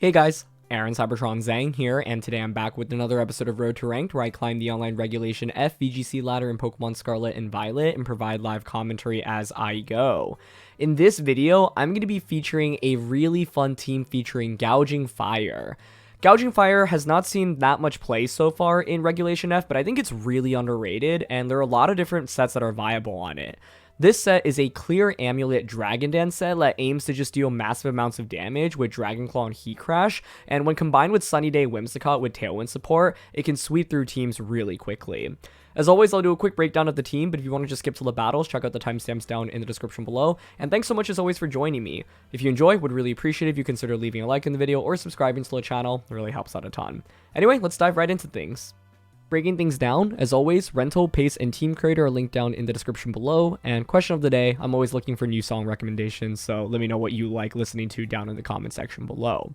Hey guys, Aaron CybertronVGC here, and today I'm back with another episode of Road to Ranked, where I climb the online Regulation F VGC ladder in Pokemon Scarlet and Violet and provide live commentary as I go. In this video, I'm going to be featuring a really fun team featuring Gouging Fire. Gouging Fire has not seen that much play so far in Regulation F, but I think it's really underrated, and there are a lot of different sets that are viable on it. This set is a Clear Amulet Dragon Dance set that aims to just deal massive amounts of damage with Dragon Claw and Heat Crash, and when combined with Sunny Day Whimsicott with Tailwind support, it can sweep through teams really quickly. As always, I'll do a quick breakdown of the team, but if you want to just skip to the battles, check out the timestamps down in the description below, and thanks so much as always for joining me. If you enjoy, would really appreciate it if you consider leaving a like in the video or subscribing to the channel. It really helps out a ton. Anyway, let's dive right into things. Breaking things down, as always, rental, pace, and team creator are linked down in the description below. And question of the day, I'm always looking for new song recommendations, so let me know what you like listening to down in the comment section below.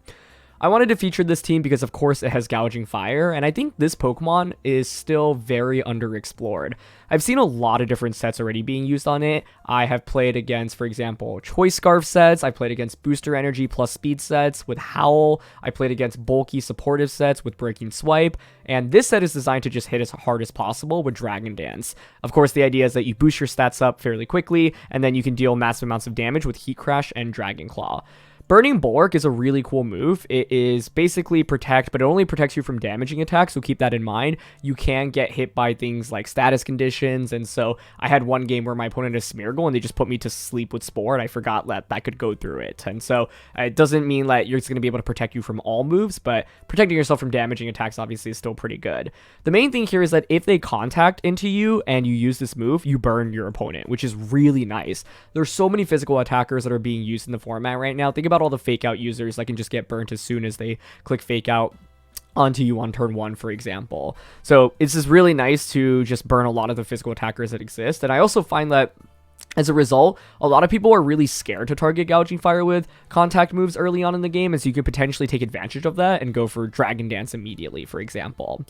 I wanted to feature this team because of course it has Gouging Fire, and I think this Pokemon is still very underexplored. I've seen a lot of different sets already being used on it. I have played against, for example, Choice Scarf sets. I played against Booster Energy plus Speed sets with Howl. I played against bulky supportive sets with Breaking Swipe. And this set is designed to just hit as hard as possible with Dragon Dance. Of course, the idea is that you boost your stats up fairly quickly, and then you can deal massive amounts of damage with Heat Crash and Dragon Claw. Burning Bulwark is a really cool move. It is basically protect, but it only protects you from damaging attacks, so keep that in mind. You can get hit by things like status conditions, and so I had one game where my opponent is Smeargle, and they just put me to sleep with Spore, and I forgot that could go through it. And so it doesn't mean that you're just going to be able to protect you from all moves, but protecting yourself from damaging attacks obviously is still pretty good. The main thing here is that if they contact into you and you use this move, you burn your opponent, which is really nice. There's so many physical attackers that are being used in the format right now. Think about all the fake out users that can just get burnt as soon as they click fake out onto you on turn 1, for example. So it's just really nice to just burn a lot of the physical attackers that exist. And I also find that as a result, a lot of people are really scared to target Gouging Fire with contact moves early on in the game, as you can potentially take advantage of that and go for Dragon Dance immediately, for example.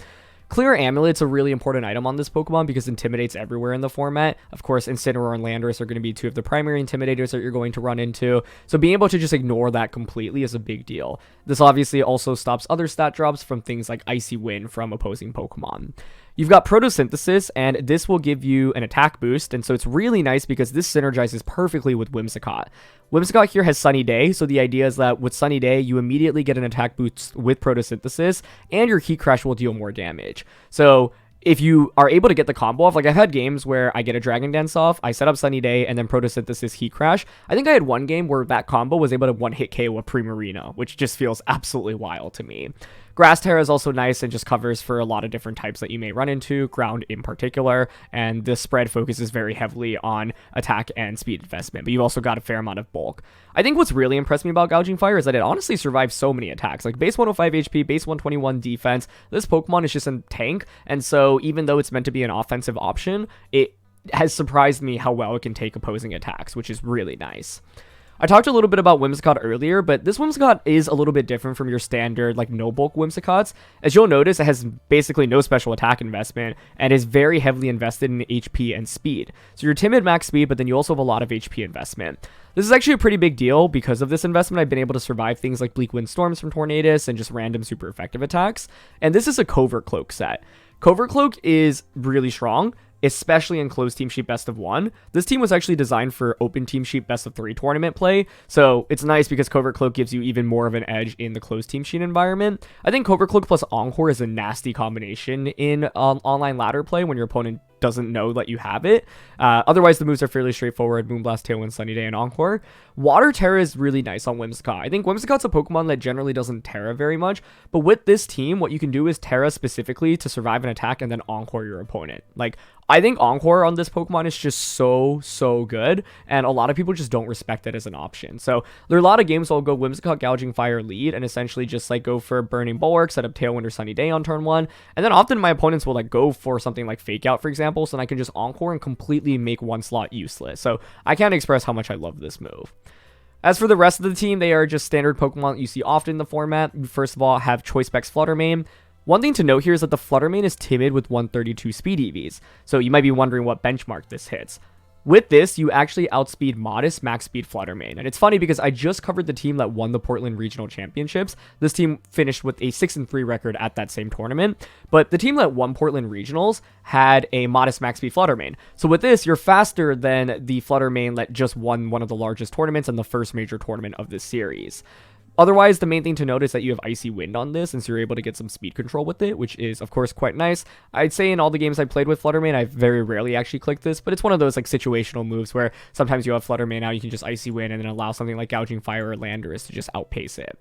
Clear Amulet's a really important item on this Pokemon because it intimidates everywhere in the format. Of course, Incineroar and Landorus are going to be two of the primary intimidators that you're going to run into, so being able to just ignore that completely is a big deal. This obviously also stops other stat drops from things like Icy Wind from opposing Pokemon. You've got Photosynthesis, and this will give you an attack boost, and so it's really nice because this synergizes perfectly with Whimsicott. Whimsicott here has Sunny Day, so the idea is that with Sunny Day, you immediately get an attack boost with Photosynthesis, and your Heat Crash will deal more damage. So if you are able to get the combo off, like I've had games where I get a Dragon Dance off, I set up Sunny Day, and then Photosynthesis Heat Crash. I think I had one game where that combo was able to one-hit KO a Primarina, which just feels absolutely wild to me. Grass Terra is also nice and just covers for a lot of different types that you may run into, ground in particular, and the spread focuses very heavily on attack and speed investment, but you've also got a fair amount of bulk. I think what's really impressed me about Gouging Fire is that it honestly survives so many attacks, like base 105 HP, base 121 defense. This Pokemon is just a tank, and so even though it's meant to be an offensive option, it has surprised me how well it can take opposing attacks, which is really nice. I talked a little bit about Whimsicott earlier, but this Whimsicott is a little bit different from your standard, like, no-bulk Whimsicotts. As you'll notice, it has basically no special attack investment, and is very heavily invested in HP and speed. So you're timid max speed, but then you also have a lot of HP investment. This is actually a pretty big deal. Because of this investment, I've been able to survive things like Bleak Wind Storms from Tornadus and just random super effective attacks. And this is a Covert Cloak set. Covert Cloak is really strong, especially in closed team sheet best of 1. This team was actually designed for open team sheet best of 3 tournament play, so it's nice because Covert Cloak gives you even more of an edge in the closed team sheet environment. I think Covert Cloak plus Encore is a nasty combination in online ladder play when your opponent doesn't know that you have it. Otherwise, the moves are fairly straightforward: Moonblast, Tailwind, Sunny Day, and Encore. Water Terra is really nice on Whimsicott. I think Whimsicott's a Pokemon that generally doesn't Terra very much, but with this team, what you can do is Terra specifically to survive an attack and then Encore your opponent. Like, I think Encore on this Pokemon is just so good, and a lot of people just don't respect it as an option. So there are a lot of games where I'll go Whimsicott, Gouging Fire lead, and essentially just like go for Burning Bulwark, set up Tailwind or Sunny Day on turn 1, and then often my opponents will like go for something like Fake Out, for example, so then I can just Encore and completely make one slot useless. So I can't express how much I love this move. As for the rest of the team, they are just standard Pokemon that you see often in the format. First of all, have Choice Specs Fluttermane. One thing to note here is that the Fluttermane is timid with 132 speed EVs, so you might be wondering what benchmark this hits. With this, you actually outspeed Modest, max speed Fluttermane. And it's funny because I just covered the team that won the Portland Regional Championships. This team finished with a 6-3 record at that same tournament. But the team that won Portland Regionals had a Modest max speed Fluttermane. So with this, you're faster than the Fluttermane that just won one of the largest tournaments and the first major tournament of this series. Otherwise, the main thing to note is that you have Icy Wind on this, and so you're able to get some speed control with it, which is, of course, quite nice. I'd say in all the games I played with Fluttermane, I very rarely actually clicked this, but it's one of those like situational moves where sometimes you have Fluttermane out, you can just Icy Wind and then allow something like Gouging Fire or Landorus to just outpace it.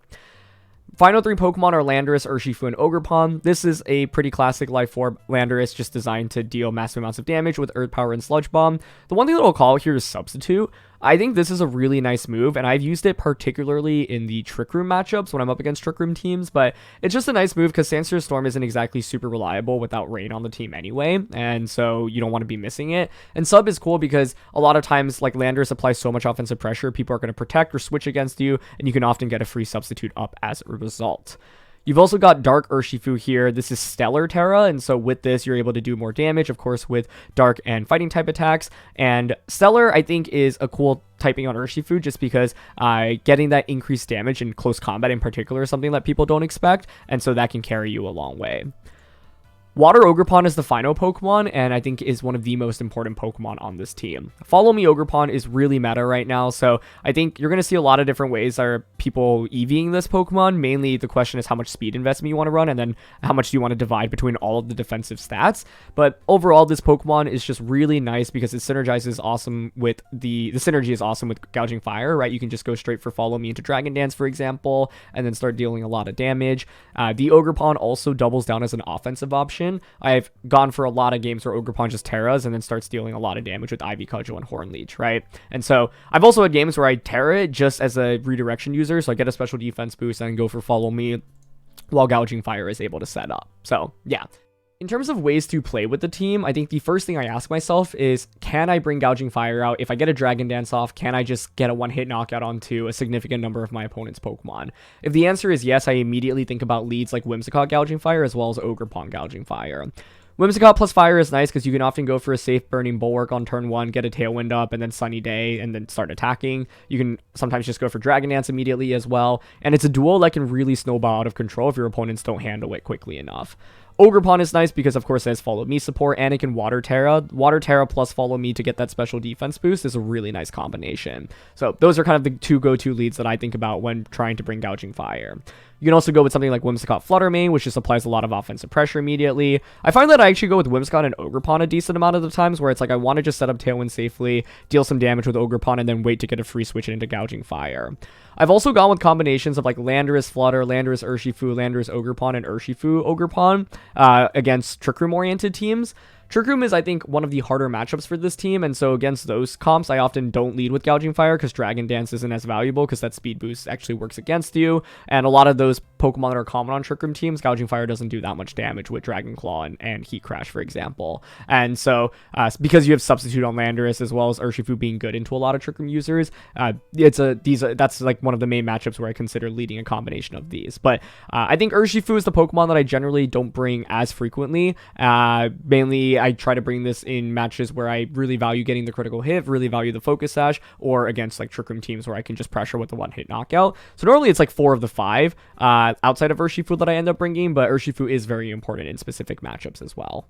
Final 3 Pokemon are Landorus, Urshifu, and Ogerpon. This is a pretty classic Life Orb Landorus, just designed to deal massive amounts of damage with Earth Power and Sludge Bomb. The one thing that I'll call here is Substitute. I think this is a really nice move, and I've used it particularly in the Trick Room matchups when I'm up against Trick Room teams, but it's just a nice move because Sandstorm Storm isn't exactly super reliable without Rain on the team anyway, and so you don't want to be missing it. And Sub is cool because a lot of times, like, Landorus applies so much offensive pressure, people are going to protect or switch against you, and you can often get a free substitute up as a result. You've also got Dark Urshifu here. This is Stellar Terra, and so with this, you're able to do more damage, of course, with Dark and Fighting type attacks. And Stellar, I think, is a cool typing on Urshifu just because getting that increased damage in close combat in particular is something that people don't expect, and so that can carry you a long way. Water Ogerpon is the final Pokemon, and I think is one of the most important Pokemon on this team. Follow Me Ogerpon is really meta right now, so I think you're going to see a lot of different ways that are people EVing this Pokemon. Mainly, the question is how much speed investment you want to run, and then how much do you want to divide between all of the defensive stats. But overall, this Pokemon is just really nice because it synergizes awesome with the synergy is awesome with Gouging Fire, right? You can just go straight for Follow Me into Dragon Dance, for example, and then start dealing a lot of damage. The Ogerpon also doubles down as an offensive option. I've gone for a lot of games where Ogerpon just Terras and then starts dealing a lot of damage with Ivy Cudgel and Horn Leech, right? And so I've also had games where I Terra it just as a redirection user, so I get a special defense boost and go for Follow Me while Gouging Fire is able to set up. So yeah. In terms of ways to play with the team, I think the first thing I ask myself is, can I bring Gouging Fire out? If I get a Dragon Dance off, can I just get a one-hit knockout onto a significant number of my opponent's Pokemon? If the answer is yes, I immediately think about leads like Whimsicott Gouging Fire as well as Ogerpon Gouging Fire. Whimsicott plus Fire is nice because you can often go for a safe Burning Bulwark on turn 1, get a Tailwind up, and then Sunny Day, and then start attacking. You can sometimes just go for Dragon Dance immediately as well, and it's a duo that can really snowball out of control if your opponents don't handle it quickly enough. Ogerpon is nice because, of course, it has Follow Me support, and it can Water Terra. Water Terra plus Follow Me to get that special defense boost is a really nice combination. So those are kind of the two go-to leads that I think about when trying to bring Gouging Fire. You can also go with something like Whimsicott Fluttermane, which just applies a lot of offensive pressure immediately. I find that I actually go with Whimsicott and Ogerpon a decent amount of the times, where it's like I want to just set up Tailwind safely, deal some damage with Ogerpon, and then wait to get a free switch into Gouging Fire. I've also gone with combinations of like Landorus Flutter, Landorus Urshifu, Landorus Ogerpon, and Urshifu Ogerpon against Trick Room oriented teams. Trick Room is, I think, one of the harder matchups for this team, and so against those comps, I often don't lead with Gouging Fire because Dragon Dance isn't as valuable because that speed boost actually works against you, and a lot of those Pokemon that are common on Trick Room teams, Gouging Fire doesn't do that much damage with Dragon Claw and Heat Crash, for example. And so, because you have Substitute on Landorus as well as Urshifu being good into a lot of Trick Room users, that's like one of the main matchups where I consider leading a combination of these. But I think Urshifu is the Pokemon that I generally don't bring as frequently. Mainly, I try to bring this in matches where I really value getting the critical hit, really value the Focus Sash, or against like Trick Room teams where I can just pressure with the one-hit knockout. So normally it's like 4 of the 5 outside of Urshifu that I end up bringing, but Urshifu is very important in specific matchups as well.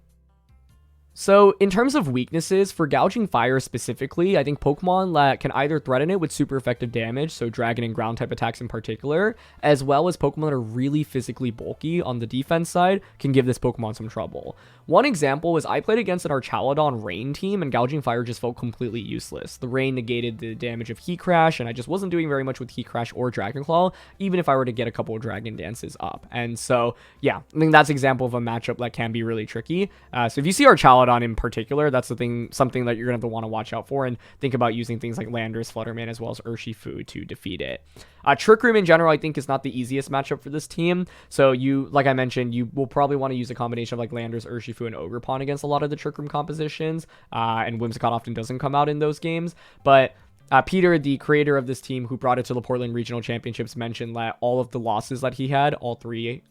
So in terms of weaknesses, for Gouging Fire specifically, I think Pokemon that can either threaten it with super effective damage, so Dragon and Ground type attacks in particular, as well as Pokemon that are really physically bulky on the defense side, can give this Pokemon some trouble. One example is I played against an Archaludon Rain team, and Gouging Fire just felt completely useless. The Rain negated the damage of Heat Crash, and I just wasn't doing very much with Heat Crash or Dragon Claw, even if I were to get a couple of Dragon Dances up. And so, yeah, I think that's an example of a matchup that can be really tricky. So if you see Archaludon in particular, that's something that you're going to have to want to watch out for and think about using things like Landorus, Fluttermane, as well as Urshifu to defeat it. Trick Room in general, I think, is not the easiest matchup for this team. So like I mentioned, you will probably want to use a combination of like Landorus, Urshifu, and Ogerpon against a lot of the Trick Room compositions. And Whimsicott often doesn't come out in those games. But Peter, the creator of this team who brought it to the Portland Regional Championships, mentioned that all of the losses that he had, all three,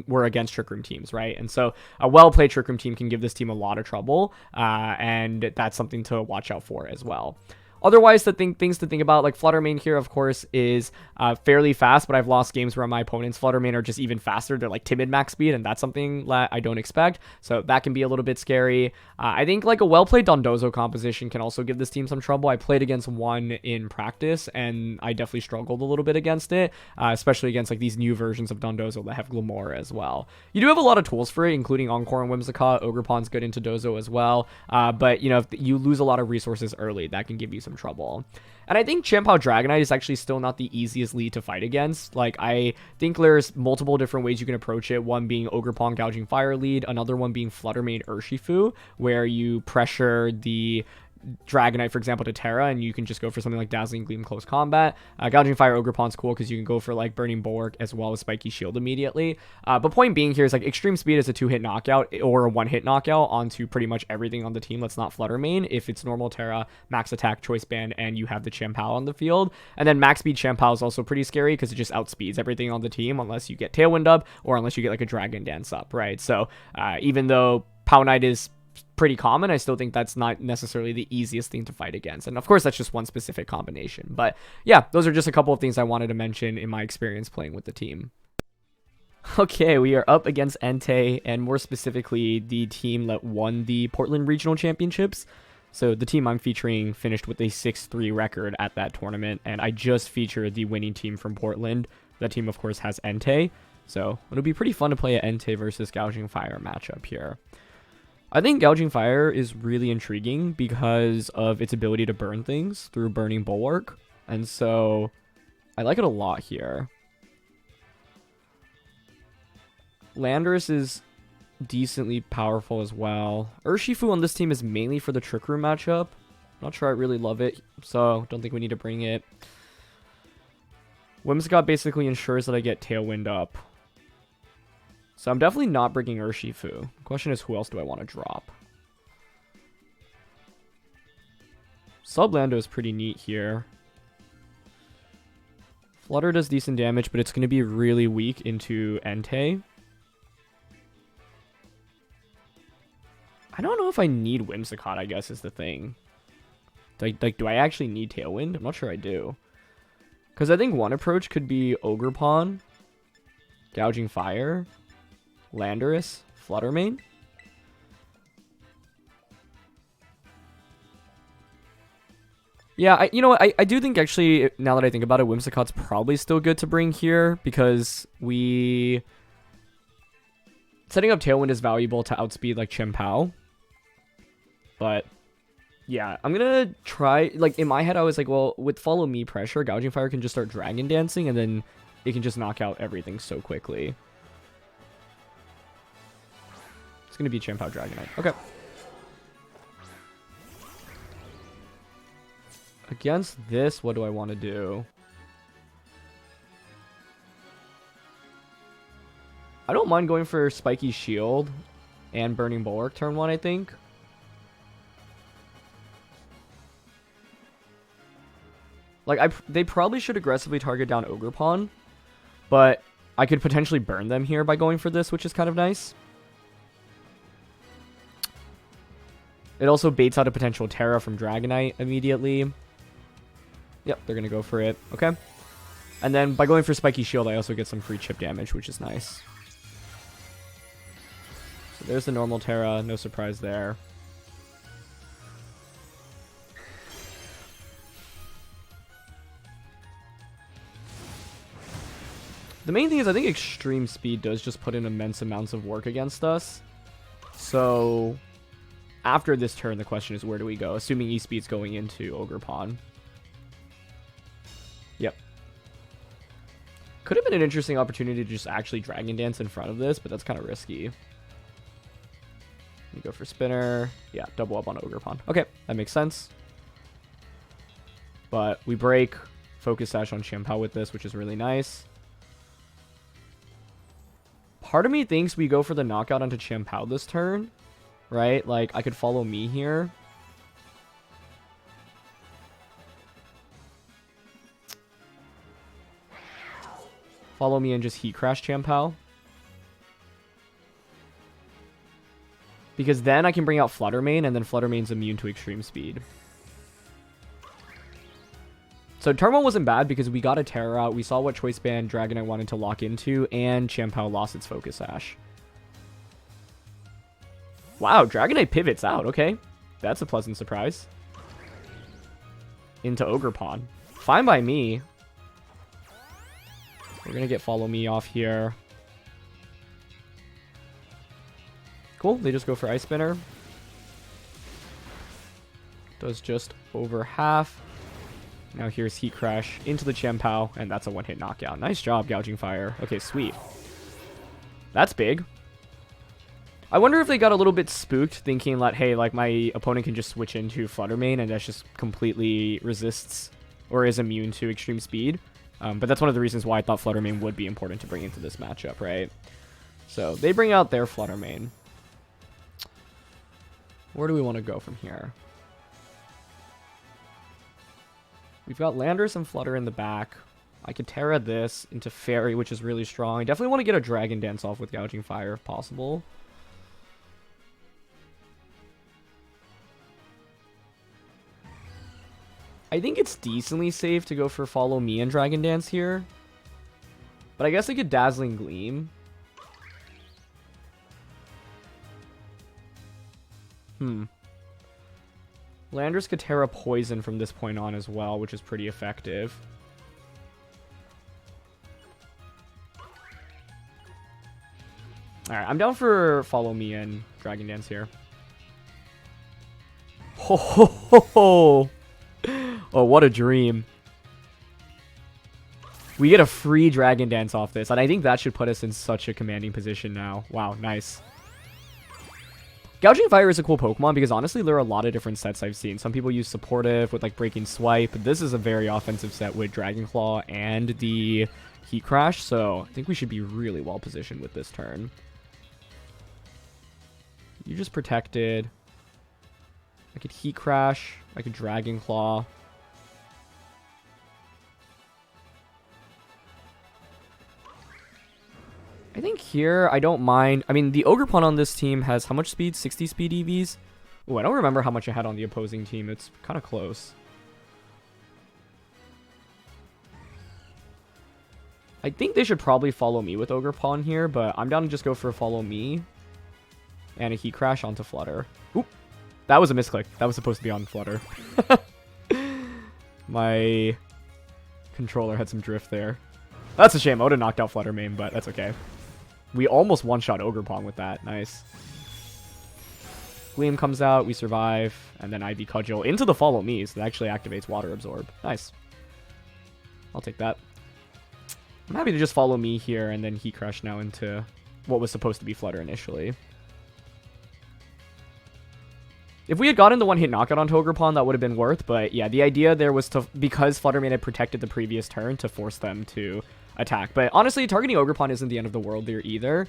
were against Trick Room teams, right? And so a well-played Trick Room team can give this team a lot of trouble, and that's something to watch out for as well. Otherwise, things to think about, like Fluttermane here, of course, is fairly fast, but I've lost games where my opponents' Fluttermane are just even faster. They're like timid max speed, and that's something that I don't expect. So that can be a little bit scary. I think like a well-played Dondozo composition can also give this team some trouble. I played against one in practice, and I definitely struggled a little bit against it, especially against like these new versions of Dondozo that have Glamora as well. You do have a lot of tools for it, including Encore and Whimsicott. Ogerpon's good into Dozo as well, but you know, if you lose a lot of resources early, that can give you some trouble. And I think Chien-Pao Dragonite is actually still not the easiest lead to fight against. Like, I think there's multiple different ways you can approach it. One being Ogerpon Gouging Fire lead, another one being Fluttermane Urshifu, where you pressure the Dragonite, for example, to Terra, and you can just go for something like Dazzling Gleam Close Combat. Gouging Fire Ogerpon's cool because you can go for like Burning Bulwark as well as Spiky Shield immediately. But point being here is like Extreme Speed is a 2-hit knockout or a 1-hit knockout onto pretty much everything on the team that's not Fluttermane if it's normal Terra, Max Attack, Choice Band, and you have the Chien-Pao on the field. And then Max Speed Chien-Pao is also pretty scary because it just outspeeds everything on the team unless you get Tailwind up or unless you get like a Dragon Dance up, right? So even though Pao Knight is pretty common, I still think that's not necessarily the easiest thing to fight against. And of course, that's just one specific combination. But yeah, those are just a couple of things I wanted to mention in my experience playing with the team. Okay, we are up against Entei, and more specifically, the team that won the Portland Regional Championships. So the team I'm featuring finished with a 6-3 record at that tournament, and I just featured the winning team from Portland. That team, of course, has Entei. So it'll be pretty fun to play an Entei versus Gouging Fire matchup here. I think Gouging Fire is really intriguing because of its ability to burn things through Burning Bulwark. And so I like it a lot here. Landorus is decently powerful as well. Urshifu on this team is mainly for the Trick Room matchup. Not sure I really love it, so don't think we need to bring it. Whimsicott basically ensures that I get Tailwind up. So I'm definitely not bringing Urshifu. The question is, who else do I want to drop? Sublando is pretty neat here. Flutter does decent damage, but it's going to be really weak into Entei. I don't know if I need Whimsicott, I guess, is the thing. Like, do I actually need Tailwind? I'm not sure I do. Because I think one approach could be Ogerpon, Gouging Fire, Landorus, Fluttermane. Yeah, you know what? I do think actually, now that I think about it, Whimsicott's probably still good to bring here because setting up Tailwind is valuable to outspeed like Chien-Pao. But yeah, I'm gonna try, like in my head I was like, well, with Follow Me pressure, Gouging Fire can just start Dragon Dancing and then it can just knock out everything so quickly. It's gonna be Chien-Pao Dragonite. Okay. Against this, what do I want to do? I don't mind going for Spiky Shield and Burning Bulwark turn 1, I think. Like, they probably should aggressively target down Ogerpon, but I could potentially burn them here by going for this, which is kind of nice. It also baits out a potential Terra from Dragonite immediately. Yep, they're going to go for it. Okay. And then by going for Spiky Shield, I also get some free chip damage, which is nice. So there's the normal Terra. No surprise there. The main thing is I think Extreme Speed does just put in immense amounts of work against us. So after this turn, the question is, where do we go? Assuming E-Speed's going into Ogerpon. Yep. Could have been an interesting opportunity to just actually Dragon Dance in front of this, but that's kind of risky. You go for Spinner. Yeah, double up on Ogerpon. Okay, that makes sense. But we break Focus Sash on Chien-Pao with this, which is really nice. Part of me thinks we go for the knockout onto Chien-Pao this turn, right? Like, I could Follow Me here. Follow me and just Heat Crash Chien-Pao. Because then I can bring out Flutter Mane, and then Flutter Mane's immune to Extreme Speed. So turn 1 wasn't bad because we got a Terror out, we saw what Choice Band Dragonite wanted to lock into, and Chien-Pao lost its Focus Sash. Wow, Dragonite pivots out, okay. That's a pleasant surprise. Into Ogerpon. Fine by me. We're gonna get Follow Me off here. Cool, they just go for Ice Spinner. Does just over half. Now here's Heat Crash into the Chien-Pao, and that's a one-hit knockout. Nice job, Gouging Fire. Okay, sweet. That's big. I wonder if they got a little bit spooked, thinking that, hey, like, my opponent can just switch into Flutter Mane, and that just completely resists or is immune to Extreme Speed. But that's one of the reasons why I thought Flutter Mane would be important to bring into this matchup, right? So they bring out their Flutter Mane. Where do we want to go from here? We've got Landorus and Flutter in the back. I could Terra this into Fairy, which is really strong. I definitely want to get a Dragon Dance off with Gouging Fire if possible. I think it's decently safe to go for Follow Me and Dragon Dance here. But I guess I could Dazzling Gleam. Landorus could Terra Poison from this point on as well, which is pretty effective. Alright, I'm down for Follow Me and Dragon Dance here. Ho ho ho ho! Oh, what a dream. We get a free Dragon Dance off this, and I think that should put us in such a commanding position now. Wow, nice. Gouging Fire is a cool Pokemon because honestly there are a lot of different sets I've seen. Some people use Supportive with like Breaking Swipe, but this is a very offensive set with Dragon Claw and the Heat Crash, so I think we should be really well positioned with this turn. You just protected. I could Heat Crash, I could Dragon Claw. I think here, I don't mind. I mean, the Ogerpon on this team has how much speed? 60 speed EVs? Oh, I don't remember how much I had on the opposing team. It's kind of close. I think they should probably Follow Me with Ogerpon here, but I'm down to just go for a Follow Me. And a Heat Crash onto Flutter. Oop. That was a misclick. That was supposed to be on Flutter. My controller had some drift there. That's a shame. I would have knocked out Flutter Mane, but that's okay. We almost one-shot Ogerpon with that. Nice. Gleam comes out. We survive. And then Ivy Cudgel into the Follow Me. So that actually activates Water Absorb. Nice. I'll take that. I'm happy to just Follow Me here and then Heat Crash now into what was supposed to be Flutter initially. If we had gotten the one-hit knockout on Ogerpon, that would have been worth. But yeah, the idea there was to, because Flutter Mane had protected the previous turn, to force them to attack. But honestly, targeting Ogerpon isn't the end of the world there either.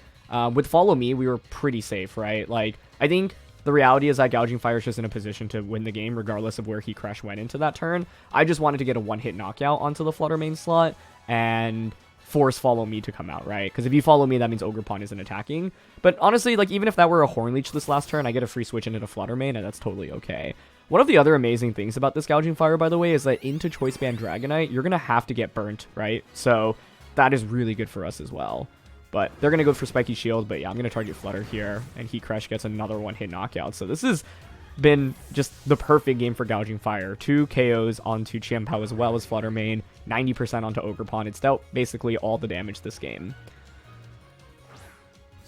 With Follow Me, we were pretty safe, right? Like, I think the reality is that Gouging Fire is just in a position to win the game, regardless of where Heat Crash went into that turn. I just wanted to get a one-hit knockout onto the Flutter Mane slot, and force Follow Me to come out, right? Because if you Follow Me, that means Ogerpon isn't attacking. But honestly, like, even if that were a Horn Leech this last turn, I get a free switch into Flutter Mane, and that's totally okay. One of the other amazing things about this Gouging Fire, by the way, is that into Choice Band Dragonite, you're going to have to get burnt, right? So that is really good for us as well. But they're going to go for Spiky Shield, but yeah, I'm going to target Flutter here, and Heat Crash gets another one-hit knockout. So this has been just the perfect game for Gouging Fire. 2 KOs onto Chien-Pao as well as Flutter Mane, 90% onto Ogerpon. It's dealt basically all the damage this game.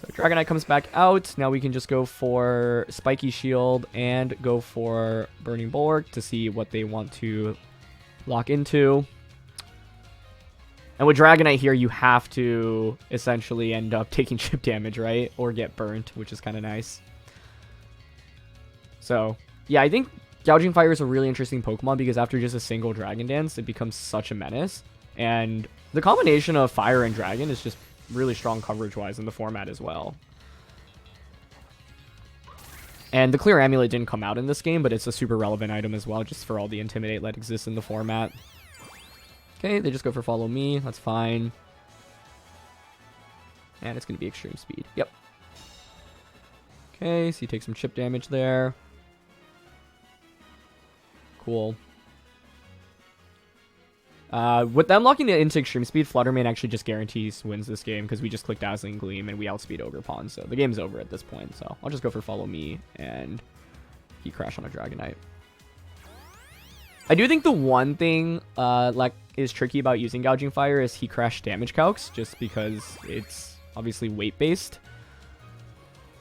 So Dragonite comes back out. Now we can just go for Spiky Shield and go for Burning Bulwark to see what they want to lock into. And with Dragonite here, you have to essentially end up taking chip damage, right? Or get burnt, which is kind of nice. So, yeah, I think Gouging Fire is a really interesting Pokemon because after just a single Dragon Dance, it becomes such a menace. And the combination of Fire and Dragon is just really strong coverage-wise in the format as well. And the Clear Amulet didn't come out in this game, but it's a super relevant item as well, just for all the Intimidate that exists in the format. Okay, they just go for Follow Me. That's fine. And it's going to be extreme speed. Yep. Okay, so you take some chip damage there. Cool. With them locking it into extreme speed, Fluttermane actually just guarantees wins this game because we just click Dazzling Gleam and we outspeed Ogerpon. So the game's over at this point. So I'll just go for Follow Me and he crash on a Dragonite. I do think the one thing like is tricky about using Gouging Fire is he crash damage calcs just because it's obviously weight based.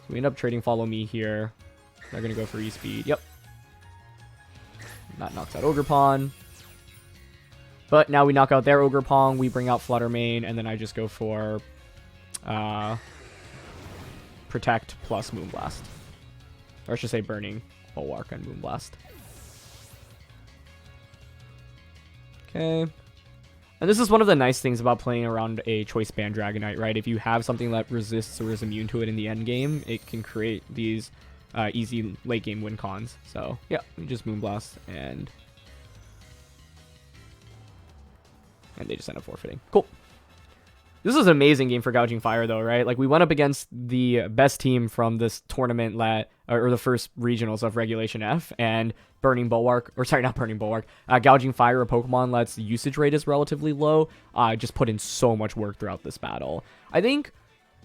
So we end up trading Follow Me here. They're gonna go for E-Speed. Yep. That knocks out Ogerpon. But now we knock out their Ogerpon, we bring out Fluttermane, and then I just go for Protect plus Moonblast. Or I should say Burning Bulwark and Moonblast. Okay. And this is one of the nice things about playing around a Choice Band Dragonite, right? If you have something that resists or is immune to it in the end game, it can create these easy late game win cons. So, yeah, we just Moonblast and they just end up forfeiting. Cool. This is an amazing game for Gouging Fire, though, right? Like, we went up against the best team from this tournament, or the first regionals of Regulation F, and Burning Bulwark, or sorry, not Burning Bulwark, Gouging Fire, a Pokemon that's usage rate is relatively low, just put in so much work throughout this battle. I think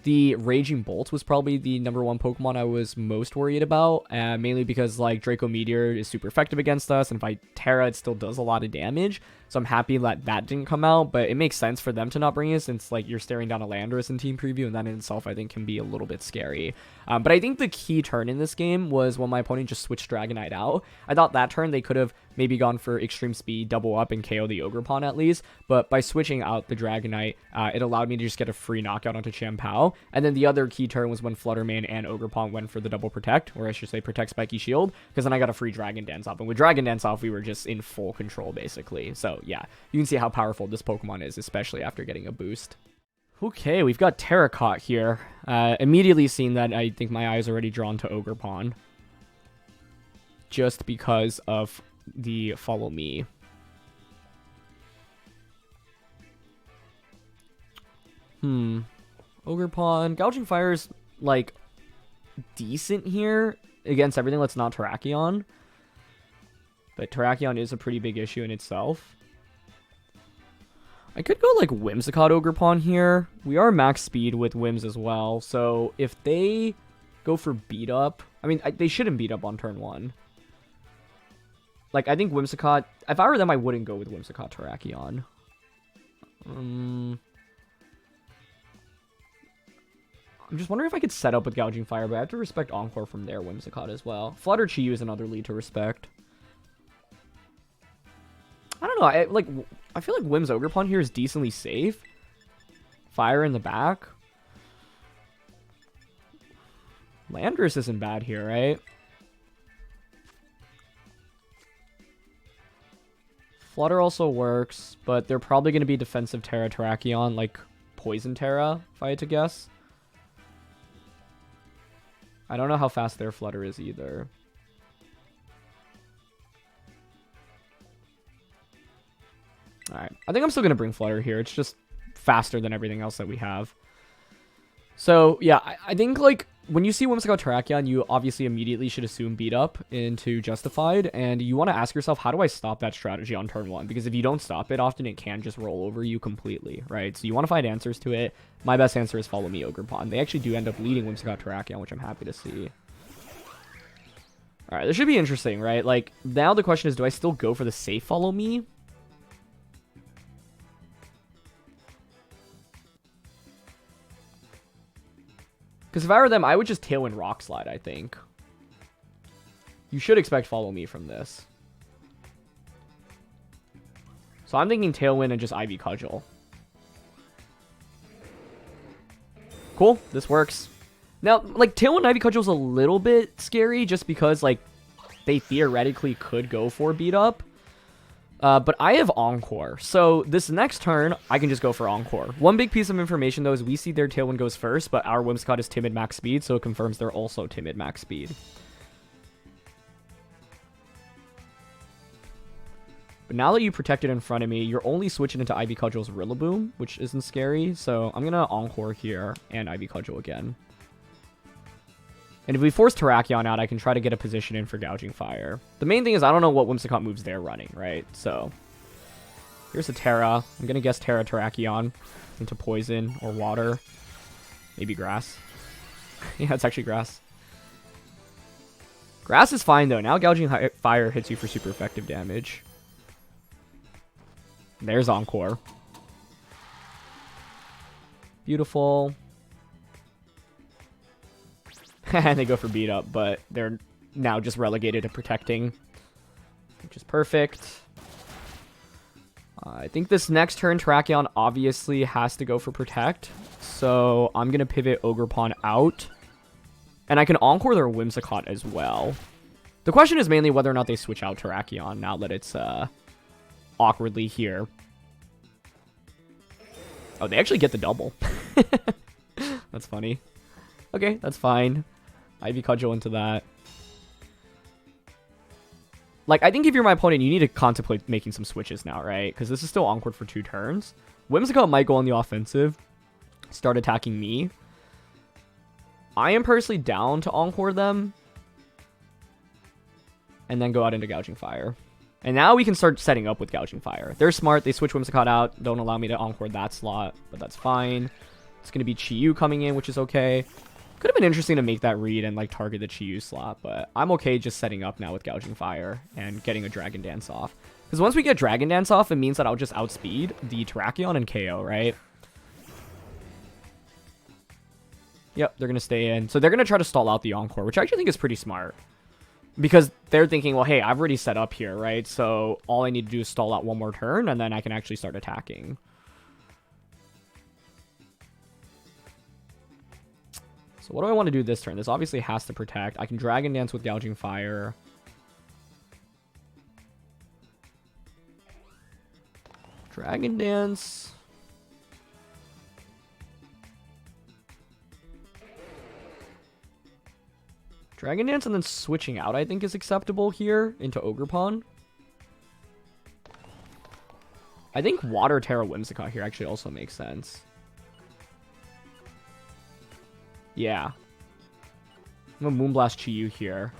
the Raging Bolt was probably the #1 Pokemon I was most worried about, mainly because, like, Draco Meteor is super effective against us, and if I Terra, it still does a lot of damage, so I'm happy that that didn't come out, but it makes sense for them to not bring it, since, like, you're staring down a Landorus in Team Preview, and that in itself, I think, can be a little bit scary. But I think the key turn in this game was when my opponent just switched Dragonite out. I thought that turn they could have maybe gone for Extreme Speed, double up, and KO the Ogerpon at least, but by switching out the Dragonite, it allowed me to just get a free knockout onto Champao, and then the other key turn was when Fluttermane and Ogerpon went for the double Protect, or I should say Protect Spiky Shield, because then I got a free Dragon Dance off, and with Dragon Dance off, we were just in full control, basically. So, yeah, you can see how powerful this Pokemon is, especially after getting a boost. Okay, we've got Terracotta here. Immediately seeing that, I think my eye is already drawn to Ogerpon, just because of the Follow Me. Ogerpon. Gouging Fire's, like, decent here against everything that's not Terrakion. But Terrakion is a pretty big issue in itself. I could go, like, Whimsicott Ogerpon here. We are max speed with Whims as well. So if they go for beat up... I mean, they shouldn't beat up on turn 1. Like, I think Whimsicott... If I were them, I wouldn't go with Whimsicott Terrakion. I'm just wondering if I could set up with Gouging Fire, but I have to respect Encore from their Whimsicott as well. Flutter Chi is another lead to respect. I don't know. I feel like Whims Ogerpon here is decently safe. Fire in the back. Landorus isn't bad here, right? Flutter also works, but they're probably going to be defensive Terra Terrakion, like Poison Terra, if I had to guess. I don't know how fast their Flutter is either. Alright, I think I'm still going to bring Flutter here. It's just faster than everything else that we have. So, yeah, I think, like, when you see Whimsicott Terrakion, you obviously immediately should assume beat up into Justified, and you want to ask yourself, how do I stop that strategy on turn 1? Because if you don't stop it, often it can just roll over you completely, right? So you want to find answers to it. My best answer is Follow Me Ogerpon. They actually do end up leading Whimsicott Terrakion, which I'm happy to see. Alright, this should be interesting, right? Like, now the question is, do I still go for the safe Follow Me? Because if I were them, I would just Tailwind Rock Slide, I think. You should expect Follow Me from this. So I'm thinking Tailwind and just Ivy Cudgel. Cool, this works. Now, like, Tailwind Ivy Cudgel is a little bit scary just because, like, they theoretically could go for beat up. But I have Encore, so this next turn, I can just go for Encore. One big piece of information, though, is we see their Tailwind goes first, but our Whimsicott is Timid Max Speed, so it confirms they're also Timid Max Speed. But now that you protect it in front of me, you're only switching into Ivy Cudgel's Rillaboom, which isn't scary. So I'm going to Encore here and Ivy Cudgel again. And if we force Terrakion out, I can try to get a position in for Gouging Fire. The main thing is I don't know what Whimsicott moves they're running, right? So here's a Terra. I'm going to guess Terra Terrakion into Poison or Water. Maybe Grass. Yeah, it's actually Grass. Grass is fine, though. Now Gouging Fire hits you for super effective damage. There's Encore. Beautiful. And they go for beat up, but they're now just relegated to protecting, which is perfect. I think this next turn, Terrakion obviously has to go for protect. So I'm going to pivot Ogerpon out. And I can Encore their Whimsicott as well. The question is mainly whether or not they switch out Terrakion now that it's awkwardly here. Oh, they actually get the double. That's funny. Okay, that's fine. Ivy Cudgel into that. Like, I think if you're my opponent, you need to contemplate making some switches now, right? Because this is still awkward for 2 turns. Whimsicott might go on the offensive. Start attacking me. I am personally down to Encore them. And then go out into Gouging Fire. And now we can start setting up with Gouging Fire. They're smart. They switch Whimsicott out. Don't allow me to Encore that slot. But that's fine. It's going to be Chi-Yu coming in, which is okay. Could have been interesting to make that read and like target the Chi-Yu slot, but I'm okay just setting up now with Gouging Fire and getting a Dragon Dance off. Because once we get Dragon Dance off, it means that I'll just outspeed the Terrakion and KO, right? Yep, they're going to stay in. So they're going to try to stall out the Encore, which I actually think is pretty smart. Because they're thinking, well, hey, I've already set up here, right? So all I need to do is stall out one more turn, and then I can actually start attacking. So what do I want to do this turn? This obviously has to protect. I can Dragon Dance with Gouging Fire. Dragon Dance. Dragon Dance and then switching out, I think, is acceptable here into Ogerpon. I think Water Terra Whimsicott here actually also makes sense. Yeah. I'm going to Moonblast Chi-Yu here.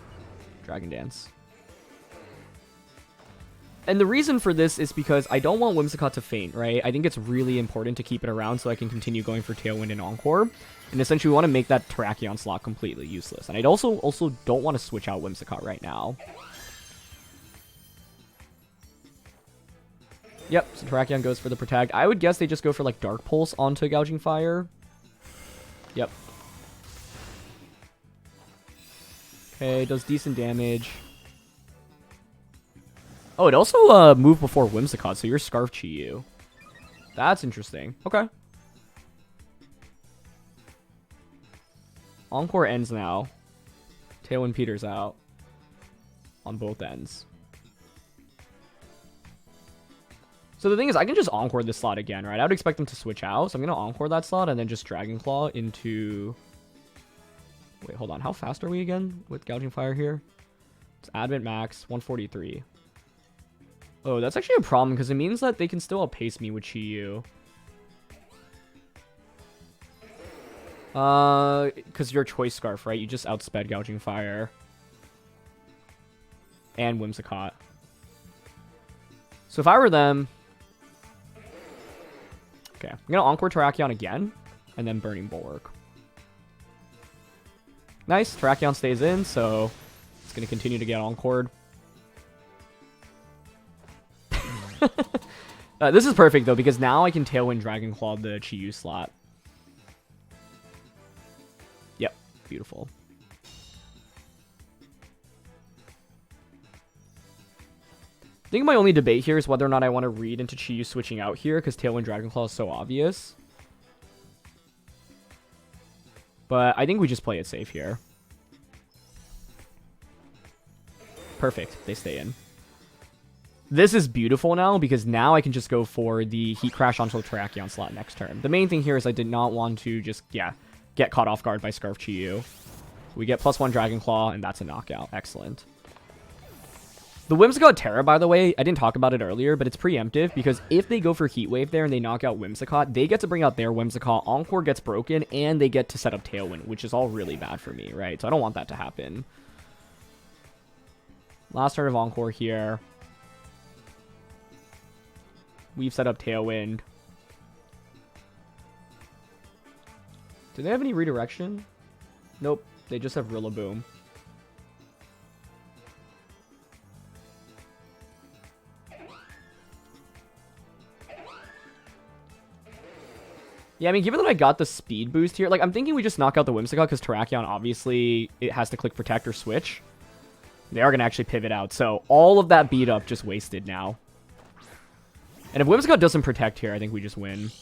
Dragon Dance. And the reason for this is because I don't want Whimsicott to faint, right? I think it's really important to keep it around so I can continue going for Tailwind and Encore. And essentially we want to make that Terrakion slot completely useless. And I also don't want to switch out Whimsicott right now. Yep, so Terrakion goes for the Protect. I would guess they just go for like Dark Pulse onto Gouging Fire. Yep. Okay, does decent damage. Oh, it also moved before Whimsicott, so you're Scarf Chi-Yu. That's interesting. Okay. Encore ends now. Tailwind peters out. On both ends. So the thing is, I can just Encore this slot again, right? I would expect them to switch out, so I'm going to Encore that slot and then just Dragon Claw into... Wait, hold on. How fast are we again with Gouging Fire here? It's Advent Max, 143. Oh, that's actually a problem because it means that they can still outpace me with Chi-Yu. Because you're Choice Scarf, right? You just outsped Gouging Fire. And Whimsicott. So if I were them... Okay, I'm going to Encore Terrakion again. And then Burning Bulwark. Nice, Terrakion stays in, so it's going to continue to get Encored. This is perfect, though, because now I can Tailwind Dragon Claw the Chi-Yu slot. Yep, beautiful. I think my only debate here is whether or not I want to read into Chi-Yu switching out here, because Tailwind Dragon Claw is so obvious. But I think we just play it safe here. Perfect. They stay in. This is beautiful now, because now I can just go for the Heat Crash onto the Terrakion slot next turn. The main thing here is I did not want to just, get caught off guard by Scarf Chi-Yu. We get +1 Dragon Claw, and that's a knockout. Excellent. The Whimsicott Terra, by the way, I didn't talk about it earlier, but it's preemptive because if they go for Heat Wave there and they knock out Whimsicott, they get to bring out their Whimsicott, Encore gets broken, and they get to set up Tailwind, which is all really bad for me, right? So I don't want that to happen. Last turn of Encore here. We've set up Tailwind. Do they have any redirection? Nope, they just have Rillaboom. Yeah, I mean, given that I got the speed boost here, like, I'm thinking we just knock out the Whimsicott because Terrakion, obviously, it has to click Protect or Switch. They are going to actually pivot out, so all of that beat up just wasted now. And if Whimsicott doesn't Protect here, I think we just win.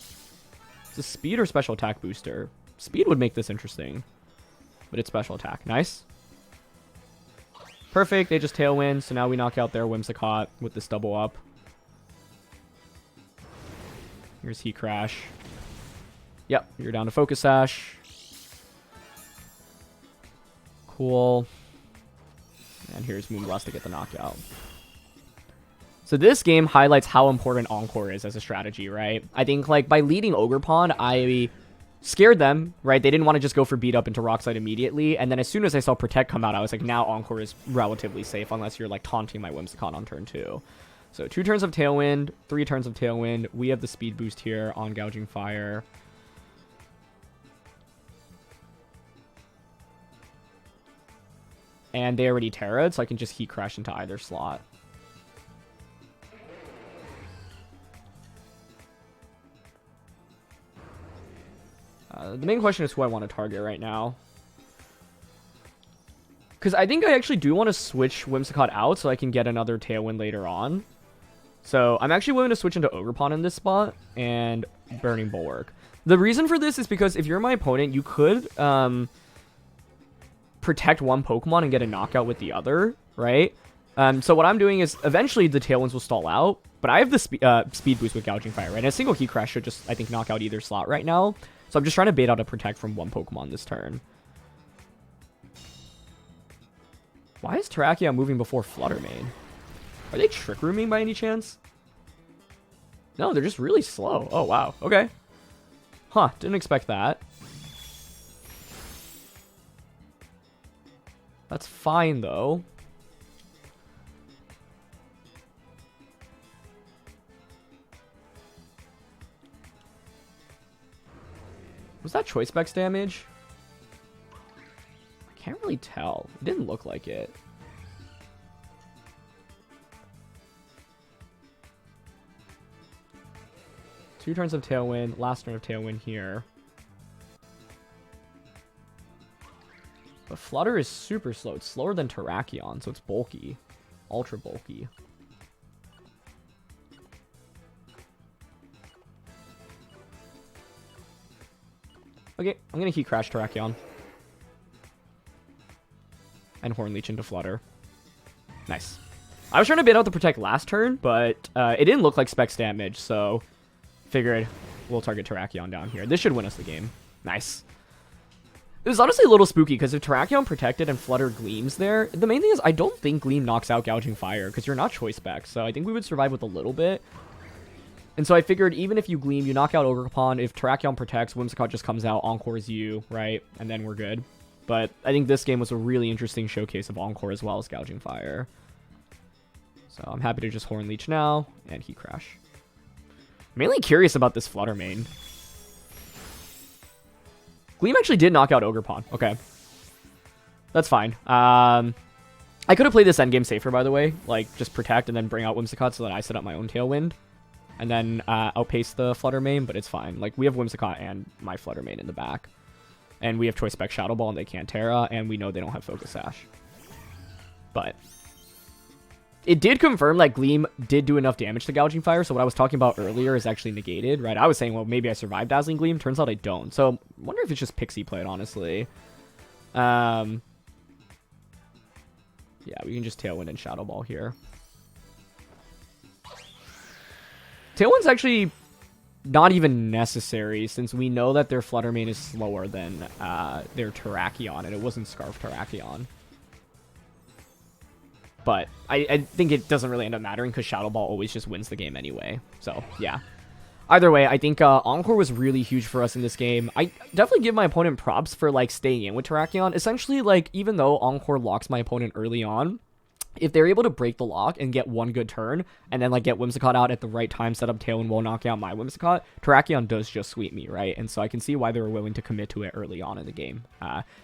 It's a Speed or Special Attack booster. Speed would make this interesting, but it's Special Attack. Nice. Perfect, they just Tailwind, so now we knock out their Whimsicott with this double up. Here's Heat Crash. Yep, you're down to Focus Sash. Cool. And here's Moonblast to get the knockout. So this game highlights how important Encore is as a strategy, right? I think, like, by leading Ogerpon, I scared them, right? They didn't want to just go for beat up into Rock Slide immediately. And then as soon as I saw Protect come out, I was like, now Encore is relatively safe unless you're, like, taunting my Whimsicott on turn 2. So 2 turns of Tailwind, 3 turns of Tailwind. We have the speed boost here on Gouging Fire. And they already Terra'd, so I can just Heat Crash into either slot. The main question is who I want to target right now. Because I think I actually do want to switch Whimsicott out so I can get another Tailwind later on. So I'm actually willing to switch into Ogerpon in this spot and Burning Bulwark. The reason for this is because if you're my opponent, you could protect one Pokemon and get a knockout with the other, right? So what I'm doing is eventually the Tailwinds will stall out, but I have the speed boost with Gouging Fire, right? And a single Heat Crash should just, I think, knock out either slot right now. So I'm just trying to bait out a Protect from one Pokemon this turn. Why is Terrakion moving before Flutter Mane? Are they Trick Rooming by any chance? No, they're just really slow. Oh, wow. Okay. Huh, didn't expect that. That's fine, though. Was that Choice Specs damage? I can't really tell. It didn't look like it. Two turns of Tailwind. Last turn of Tailwind here. But Flutter is super slow. It's slower than Terrakion, so it's bulky. Ultra bulky. Okay, I'm going to Heat Crash Terrakion. And Horn Leech into Flutter. Nice. I was trying to bait out the Protect last turn, but it didn't look like Specs damage, so figured we'll target Terrakion down here. This should win us the game. Nice. It was honestly a little spooky, because if Terrakion protected and Flutter Gleams there, the main thing is I don't think Gleam knocks out Gouging Fire, because you're not Choice Specs, so I think we would survive with a little bit. And so I figured even if you Gleam, you knock out Ogerpon. If Terrakion protects, Whimsicott just comes out, Encores you, right? And then we're good. But I think this game was a really interesting showcase of Encore as well as Gouging Fire. So I'm happy to just Horn Leech now and Heat Crash. Mainly curious about this Flutter Mane. Gleam actually did knock out Ogerpon. Okay. That's fine. I could have played this endgame safer, by the way. Like, just protect and then bring out Whimsicott so that I set up my own Tailwind. And then outpace the Flutter Mane, but it's fine. Like, we have Whimsicott and my Flutter Mane in the back. And we have Choice Spec Shadow Ball and they can't Terra, and we know they don't have Focus Sash. But it did confirm that Gleam did do enough damage to Gouging Fire, so what I was talking about earlier is actually negated, right? I was saying, well, maybe I survived Dazzling Gleam. Turns out I don't. So I wonder if it's just Pixie Plate, honestly. Yeah, we can just Tailwind and Shadow Ball here. Tailwind's actually not even necessary, since we know that their Flutter Mane is slower than their Terrakion, and it wasn't Scarf Terrakion. But I think it doesn't really end up mattering because Shadow Ball always just wins the game anyway. So, yeah. Either way, I think Encore was really huge for us in this game. I definitely give my opponent props for, like, staying in with Terrakion. Essentially, like, even though Encore locks my opponent early on, if they're able to break the lock and get one good turn, and then, like, get Whimsicott out at the right time, set up Tailwind, will knock out my Whimsicott, Terrakion does just sweep me, right? And so I can see why they were willing to commit to it early on in the game.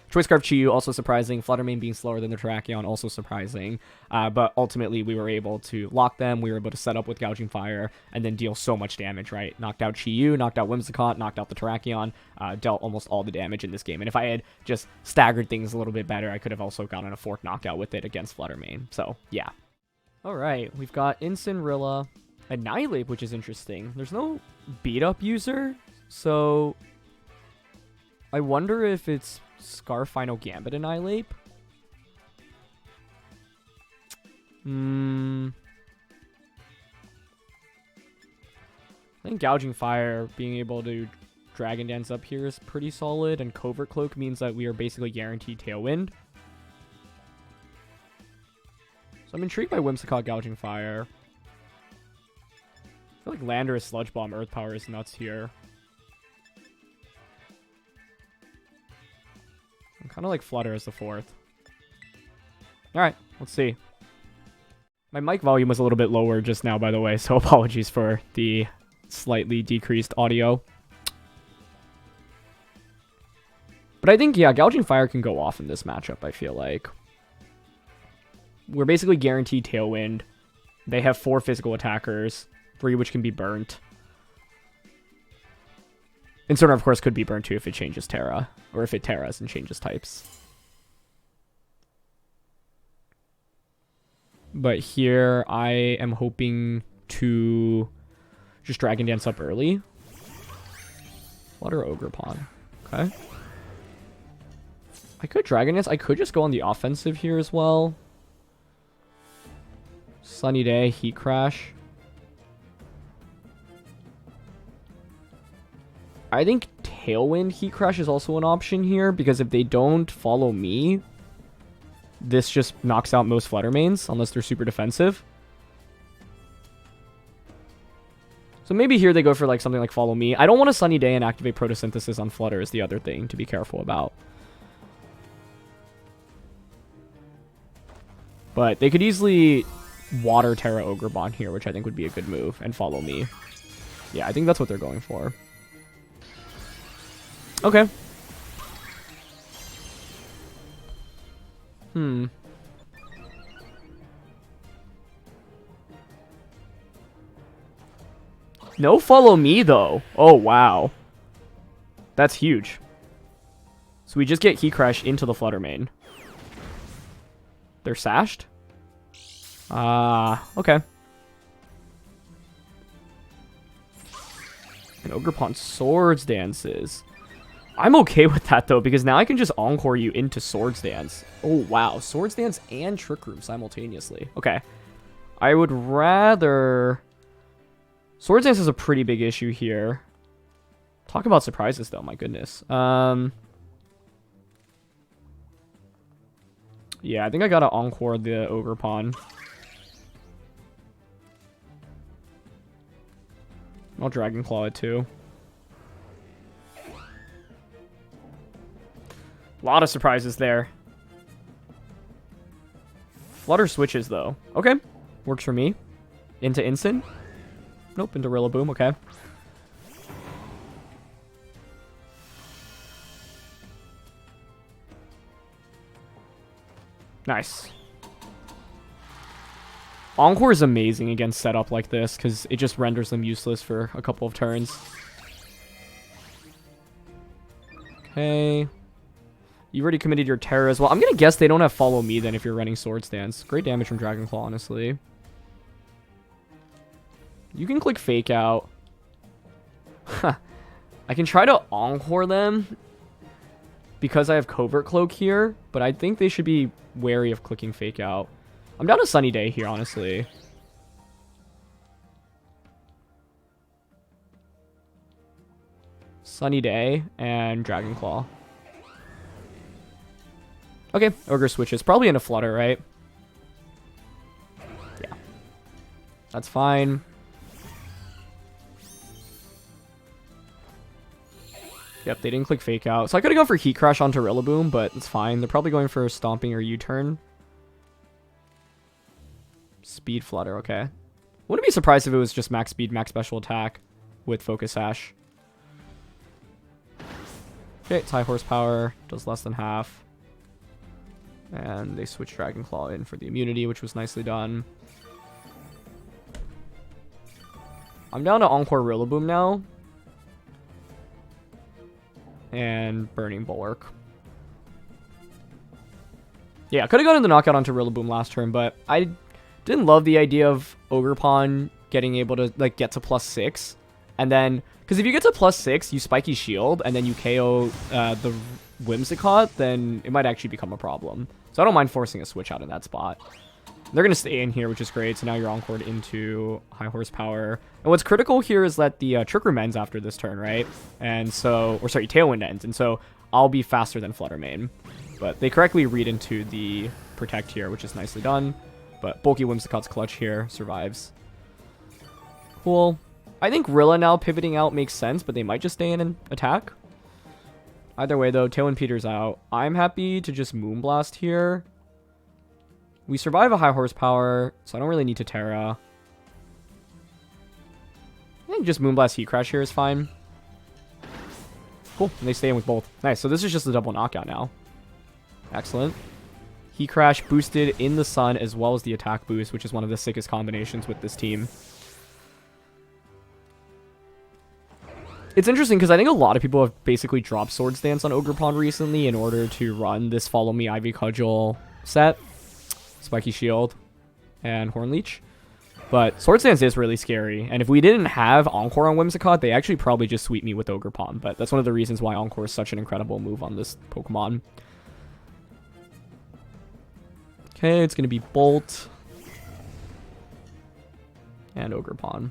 Choice Scarf Chiyu, also surprising. Fluttermane being slower than the Terrakion, also surprising. But ultimately, we were able to lock them, we were able to set up with Gouging Fire, and then deal so much damage, right? Knocked out Chiyu, knocked out Whimsicott, knocked out the Terrakion, dealt almost all the damage in this game. And if I had just staggered things a little bit better, I could have also gotten a 4th knockout with it against Fluttermane. So, yeah. Alright, we've got Incineroar, Annihilate, which is interesting. There's no beat-up user, so I wonder if it's Scarf Final Gambit Annihilate. I think Gouging Fire, being able to Dragon Dance up here is pretty solid, and Covert Cloak means that we are basically guaranteed Tailwind. So I'm intrigued by Whimsicott Gouging Fire. I feel like Landorus Sludge Bomb Earth Power is nuts here. I'm kind of like Flutter as the 4th. Alright, let's see. My mic volume was a little bit lower just now, by the way, so apologies for the slightly decreased audio. But I think, yeah, Gouging Fire can go off in this matchup, I feel like. We're basically guaranteed Tailwind. They have 4 physical attackers, 3 which can be burnt. Incineroar, of course, could be burnt too if it changes Terra, or if it Terras and changes types. But here, I am hoping to just Dragon Dance up early. Flutter Ogre Pawn. Okay. I could Dragon Dance. I could just go on the offensive here as well. Sunny Day, Heat Crash. I think Tailwind Heat Crash is also an option here, because if they don't follow me, this just knocks out most Fluttermanes, unless they're super defensive. So maybe here they go for like something like Follow Me. I don't want to Sunny Day and activate Photosynthesis on Flutter is the other thing to be careful about. But they could easily Water Terra Ogrebon here, which I think would be a good move, and Follow Me. Yeah, I think that's what they're going for. Okay. No Follow Me, though. Oh, wow. That's huge. So we just get Heat Crash into the Fluttermane. They're sashed? Okay. And Ogerpon Swords Dances. I'm okay with that, though, because now I can just Encore you into Swords Dance. Oh, wow. Swords Dance and Trick Room simultaneously. Okay. I would rather... Swords Dance is a pretty big issue here. Talk about surprises, though. My goodness. Yeah, I think I gotta Encore the Ogerpon. I'll Dragon Claw it, too. A lot of surprises there. Flutter switches, though. Okay. Works for me. Into Incin. Nope, into Rillaboom. Okay. Nice. Encore is amazing against setup like this, because it just renders them useless for a couple of turns. Okay. You already committed your Terra as well. I'm going to guess they don't have Follow Me then if you're running Swords Dance. Great damage from Dragon Claw, honestly. You can click Fake Out. I can try to Encore them because I have Covert Cloak here, but I think they should be wary of clicking Fake Out. I'm down to Sunny Day here, honestly. Sunny Day and Dragon Claw. Okay, Ogre switches. Probably into Flutter, right? That's fine. Yep, they didn't click Fake Out. So I could have gone for Heat Crash onto Rillaboom, but it's fine. They're probably going for Stomping or U-Turn. Speed Flutter, okay. Wouldn't be surprised if it was just max speed, max special attack with Focus Sash. Okay, it's high horsepower, does less than half. And they switch Dragon Claw in for the immunity, which was nicely done. I'm down to Encore Rillaboom now. And Burning Bulwark. Yeah, could have gone into knockout onto Rillaboom last turn, but I didn't love the idea of Ogerpon getting able to like get to +6. And then, because if you get to +6, you Spiky Shield, and then you KO the Whimsicott, then it might actually become a problem. So I don't mind forcing a switch out in that spot. They're going to stay in here, which is great. So now you're encored into high horsepower. And what's critical here is that the Trick Room ends after this turn, right? And so, or sorry, Tailwind ends. And so I'll be faster than Flutter Mane. But they correctly read into the Protect here, which is nicely done. But Bulky Whimsicott's clutch here survives. Cool. I think Rilla now pivoting out makes sense, but they might just stay in and attack. Either way, though, Tailwind Peter's out. I'm happy to just Moonblast here. We survive a high horsepower, so I don't really need to Terra. I think just Moonblast Heat Crash here is fine. Cool, and they stay in with both. Nice, so this is just a double knockout now. Excellent. Heat Crash boosted in the sun as well as the attack boost, which is one of the sickest combinations with this team. It's interesting because I think a lot of people have basically dropped Swords Dance on Ogerpon recently in order to run this Follow Me Ivy Cudgel set. Spiky Shield and Horn Leech. But Swords Dance is really scary. And if we didn't have Encore on Whimsicott, they actually probably just sweep me with Ogerpon. But that's one of the reasons why Encore is such an incredible move on this Pokemon. Okay, it's going to be Bolt. And Ogerpon.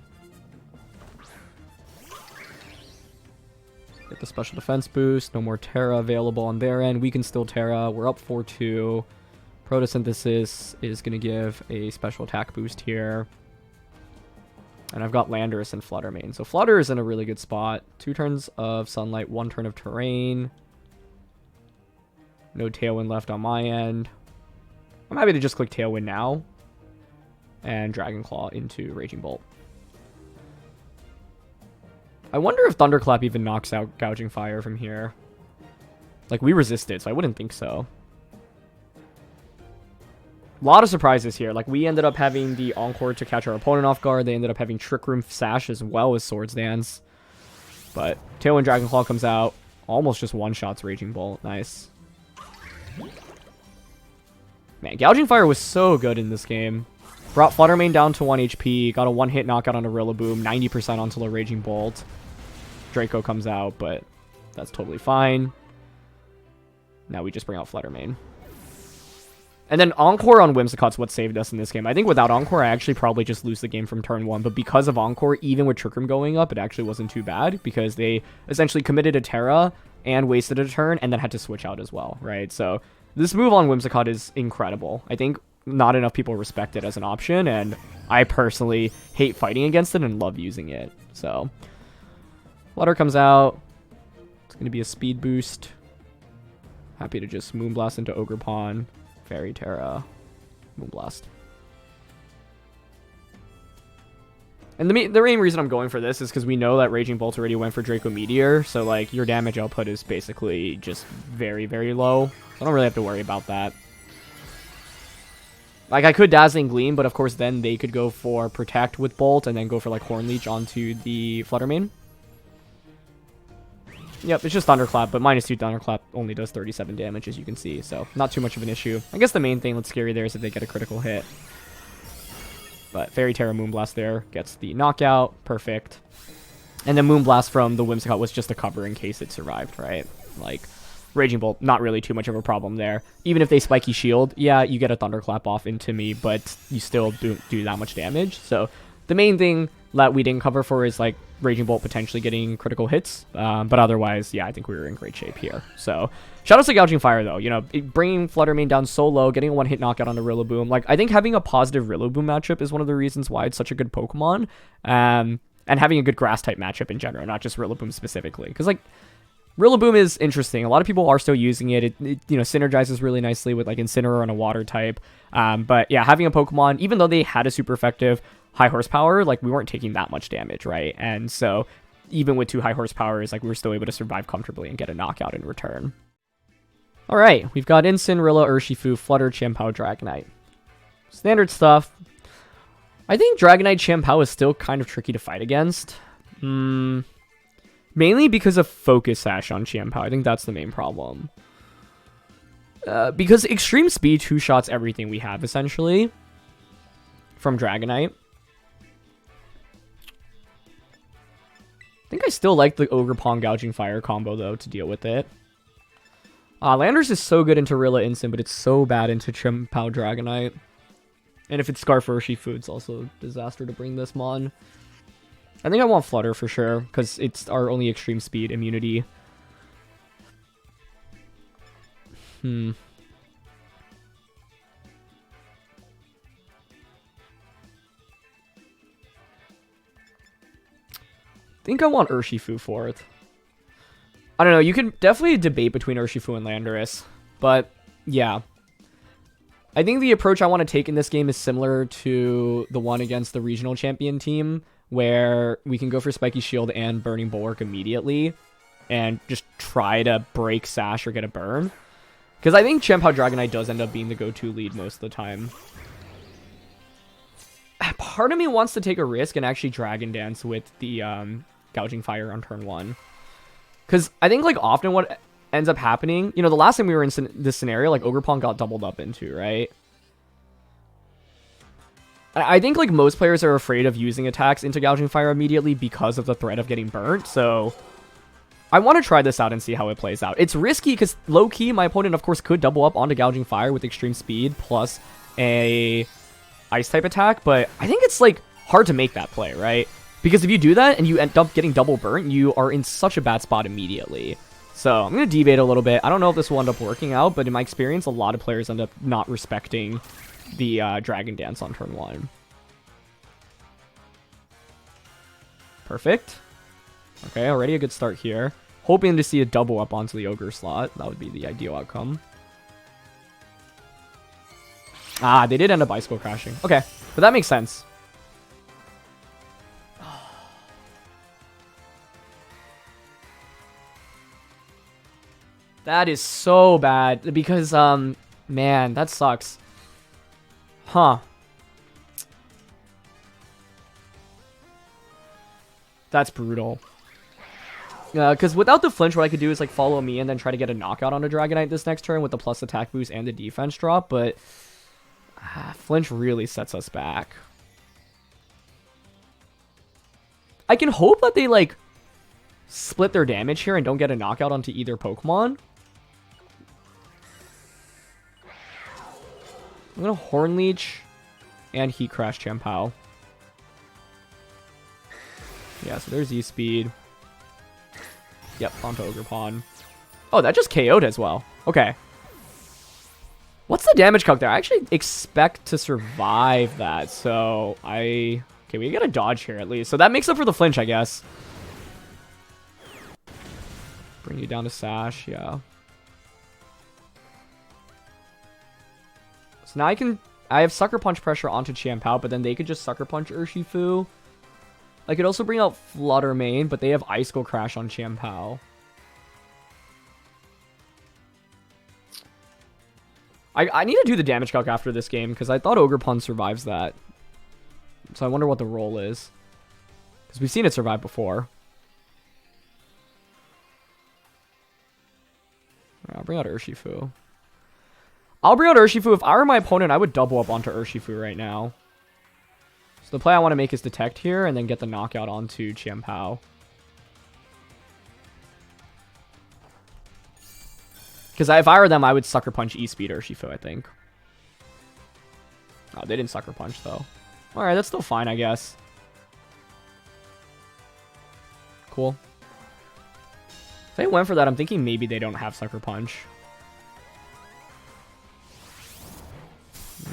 Get the special defense boost. No more Terra available on their end. We can still Terra. We're up 4-2. Photosynthesis is going to give a special attack boost here. And I've got Landorus and Flutter Mane. So Flutter is in a really good spot. 2 turns of Sunlight, 1 turn of Terrain. No Tailwind left on my end. I'm happy to just click Tailwind now. And Dragon Claw into Raging Bolt. I wonder if Thunderclap even knocks out Gouging Fire from here. Like, we resisted, so I wouldn't think so. A lot of surprises here. Like, we ended up having the Encore to catch our opponent off guard. They ended up having Trick Room Sash as well as Swords Dance. But Tailwind Dragon Claw comes out. Almost just one-shots Raging Bolt. Nice. Man, Gouging Fire was so good in this game. Brought Flutter Mane down to 1 HP. Got a one-hit knockout on a Rillaboom. 90% onto a Raging Bolt. Draco comes out, but that's totally fine. Now we just bring out Flutter Mane. And then Encore on Whimsicott's what saved us in this game. I think without Encore, I actually probably just lose the game from turn 1. But because of Encore, even with Trick Room going up, it actually wasn't too bad. Because they essentially committed a Terra and wasted a turn and then had to switch out as well, right? So this move on Whimsicott is incredible. I think not enough people respect it as an option. And I personally hate fighting against it and love using it. So Flutter comes out. It's going to be a speed boost. Happy to just Moonblast into Ogerpon. Fairy Terra, Moonblast. And the main reason I'm going for this is because we know that Raging Bolt already went for Draco Meteor, so like your damage output is basically just very, very low. So I don't really have to worry about that. Like I could Dazzling Gleam, but of course then they could go for Protect with Bolt and then go for like Horn Leech onto the Flutter Mane. Yep, it's just Thunderclap, but -2 Thunderclap only does 37 damage, as you can see, so not too much of an issue. I guess the main thing that's scary there is if they get a critical hit. But Fairy Terra Moonblast there gets the knockout. Perfect. And then Moonblast from the Whimsicott was just a cover in case it survived, right? Like, Raging Bolt, not really too much of a problem there. Even if they Spiky Shield, yeah, you get a Thunderclap off into me, but you still don't do that much damage. So the main thing that we didn't cover for is like Raging Bolt potentially getting critical hits. But otherwise, yeah, I think we were in great shape here. So shout out to Gouging Fire though. You know, bringing Flutter Mane down so low, getting a one-hit knockout on the Rillaboom. Like, I think having a positive Rillaboom matchup is one of the reasons why it's such a good Pokemon. And having a good Grass type matchup in general, not just Rillaboom specifically. Because like, Rillaboom is interesting. A lot of people are still using it. It you know, synergizes really nicely with like Incineroar and a water type. But yeah, having a Pokemon, even though they had a super effective high horsepower, like we weren't taking that much damage, right? And so even with 2 high horsepowers, like we were still able to survive comfortably and get a knockout in return. All right, we've got Incineroar, Urshifu, Flutter, Chien-Pao, Dragonite. Standard stuff. I think Dragonite Chien-Pao is still kind of tricky to fight against. Mainly because of Focus Sash on Chien-Pao. I think that's the main problem. Because Extreme Speed two-shots everything we have, essentially, from Dragonite. I think I still like the Ogerpon Gouging Fire combo, though, to deal with it. Landers is so good into Rilla Instant, but it's so bad into Chien-Pao Dragonite. And if it's Scarf Urshifu, it's also a disaster to bring this mon. I think I want Flutter for sure, because it's our only Extreme Speed immunity. I think I want Urshifu for it. I don't know, you can definitely debate between Urshifu and Landorus, but yeah. I think the approach I want to take in this game is similar to the one against the regional champion team, where we can go for Spiky Shield and Burning Bulwark immediately, and just try to break Sash or get a burn. Because I think Chien-Pao Dragonite does end up being the go-to lead most of the time. Part of me wants to take a risk and actually Dragon Dance with the Gouging Fire on turn 1. Because I think, like, often what ends up happening, you know, the last time we were in this scenario, like, Ogerpon got doubled up into, right? I think, like, most players are afraid of using attacks into Gouging Fire immediately because of the threat of getting burnt, so I want to try this out and see how it plays out. It's risky because, low-key, my opponent, of course, could double up onto Gouging Fire with Extreme Speed plus a Ice-type attack, but I think it's, like, hard to make that play, right? Because if you do that and you end up getting double burnt, you are in such a bad spot immediately. So I'm going to debate a little bit. I don't know if this will end up working out, but in my experience, a lot of players end up not respecting the Dragon Dance on turn 1. Perfect. Okay, already a good start here. Hoping to see a double up onto the Ogre slot. That would be the ideal outcome. Ah, they did end up Icicle crashing. Okay, but that makes sense. That is so bad because, man, that sucks. Huh. That's brutal. Because without the flinch, what I could do is, like, follow me and then try to get a knockout on a Dragonite this next turn with the plus attack boost and the defense drop, but flinch really sets us back. I can hope that they, like, split their damage here and don't get a knockout onto either Pokemon. I'm going to Horn Leech and Heat Crash Chien-Pao. Yeah, so there's E-Speed. Yep, onto Ogerpon. Oh, that just KO'd as well. Okay. What's the damage calc there? I actually expect to survive that, so okay, we get a dodge here at least. So that makes up for the flinch, I guess. Bring you down to Sash, yeah. So now I have Sucker Punch pressure onto Chien-Pao, but then they could just Sucker Punch Urshifu. I could also bring out Flutter Mane, but they have Icicle Crash on Chien-Pao. I need to do the damage calc after this game, because I thought Ogerpon survives that. So I wonder what the roll is. Because we've seen it survive before. I'll bring out Urshifu. If I were my opponent, I would double up onto Urshifu right now. So the play I want to make is Detect here, and then get the knockout onto Chien-Pao. Because if I were them, I would Sucker Punch E-Speed Urshifu, I think. Oh, they didn't Sucker Punch, though. Alright, that's still fine, I guess. cool. If I went for that, I'm thinking maybe they don't have Sucker Punch.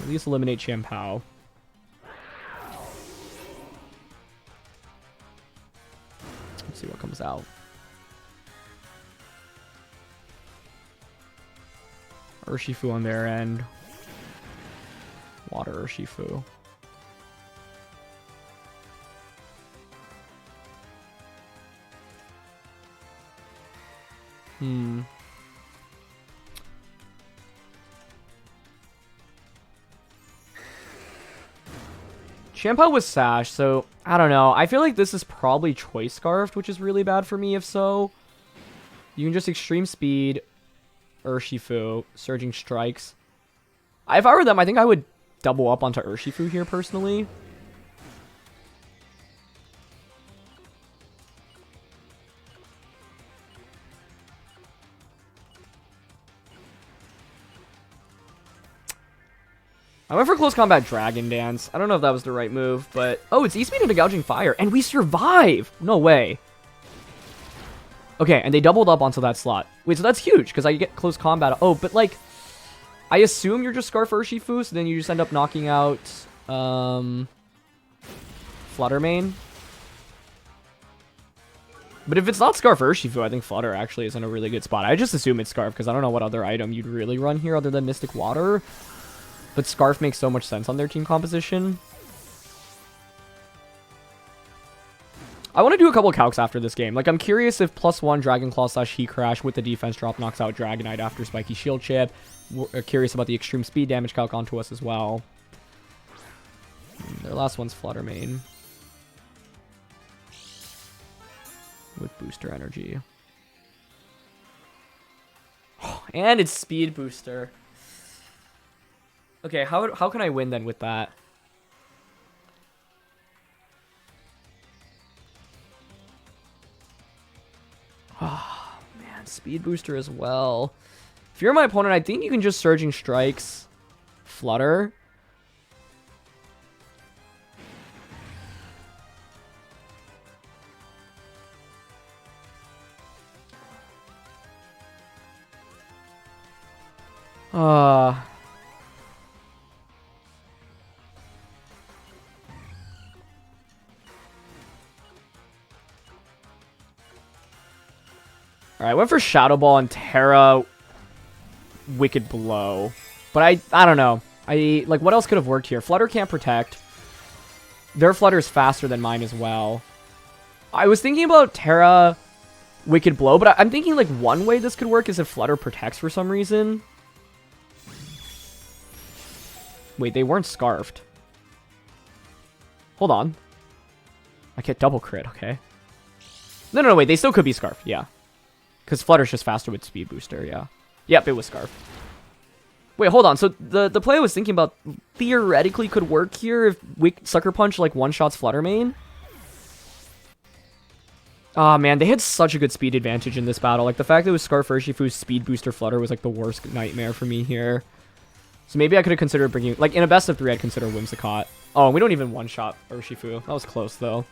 At least eliminate Champao. Let's see what comes out. Urshifu on their end. Water Urshifu. Champao was Sash, so I don't know. I feel like this is probably Choice Scarfed, which is really bad for me if so. You can just Extreme Speed, Urshifu, Surging Strikes. If I were them, I think I would double up onto Urshifu here personally. I went for Close Combat Dragon Dance. I don't know if that was the right move, but... Oh, it's E-Speed into Gouging Fire, and we survive! No way. Okay, and they doubled up onto that slot. Wait, so that's huge, because I get Close Combat. Oh, but, like... I assume you're just Scarf Urshifu, so then you just end up knocking out... Flutter Mane. But if it's not Scarf Urshifu, I think Flutter actually is in a really good spot. I just assume it's Scarf, because I don't know what other item you'd really run here other than Mystic Water. But Scarf makes so much sense on their team composition. I want to do a couple calcs after this game. Like, I'm curious if +1 Dragon Claw / Heat Crash with the defense drop knocks out Dragonite after Spiky Shield Chip. We're curious about the extreme speed damage calc onto us as well. Their last one's Flutter Mane. With Booster Energy. And it's Speed Booster. Okay, how can I win then with that? Oh, man, Speed Booster as well. If you're my opponent, I think you can just Surging Strikes, Flutter. Alright, I went for Shadow Ball and Terra Wicked Blow. But I don't know. Like, what else could have worked here? Flutter can't protect. Their Flutter's faster than mine as well. I was thinking about Terra Wicked Blow, but I'm thinking, like, one way this could work is if Flutter protects for some reason. Wait, they weren't Scarfed. Hold on. I get double crit, okay. No, wait, they still could be Scarfed, yeah. Because Flutter's just faster with Speed Booster, yeah. Yep, it was Scarf. Wait, hold on. So the play I was thinking about theoretically could work here if Sucker Punch, like, one-shots Flutter Mane. Ah, man, they had such a good speed advantage in this battle. Like, the fact that it was Scarf Urshifu's Speed Booster Flutter was, like, the worst nightmare for me here. So maybe I could have considered bringing... Like, in a best of 3, I'd consider Whimsicott. Oh, we don't even one-shot Urshifu. That was close, though.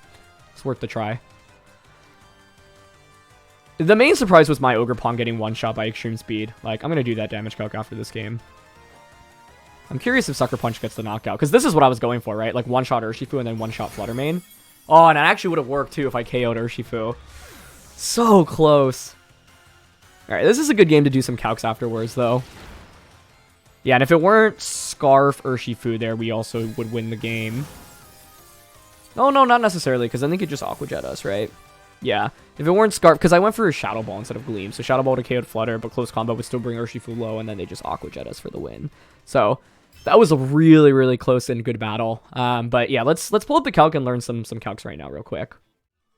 It's worth the try. The main surprise was my Ogerpon getting one-shot by Extreme Speed. Like, I'm going to do that damage calc after this game. I'm curious if Sucker Punch gets the knockout, because this is what I was going for, right? Like, one-shot Urshifu and then one-shot Flutter Mane. Oh, and it actually would have worked, too, if I KO'd Urshifu. So close. Alright, this is a good game to do some calcs afterwards, though. Yeah, and if it weren't Scarf Urshifu there, we also would win the game. Oh, no, not necessarily, because I think it just Aqua Jet us, right? Yeah, if it weren't Scarf, because I went for a Shadow Ball instead of Gleam, so Shadow Ball to KO'd Flutter, but close combat would still bring Urshifu low, and then they just Aqua Jet us for the win. So, that was a really, really close and good battle. But yeah, let's pull up the calc and learn some calcs right now real quick.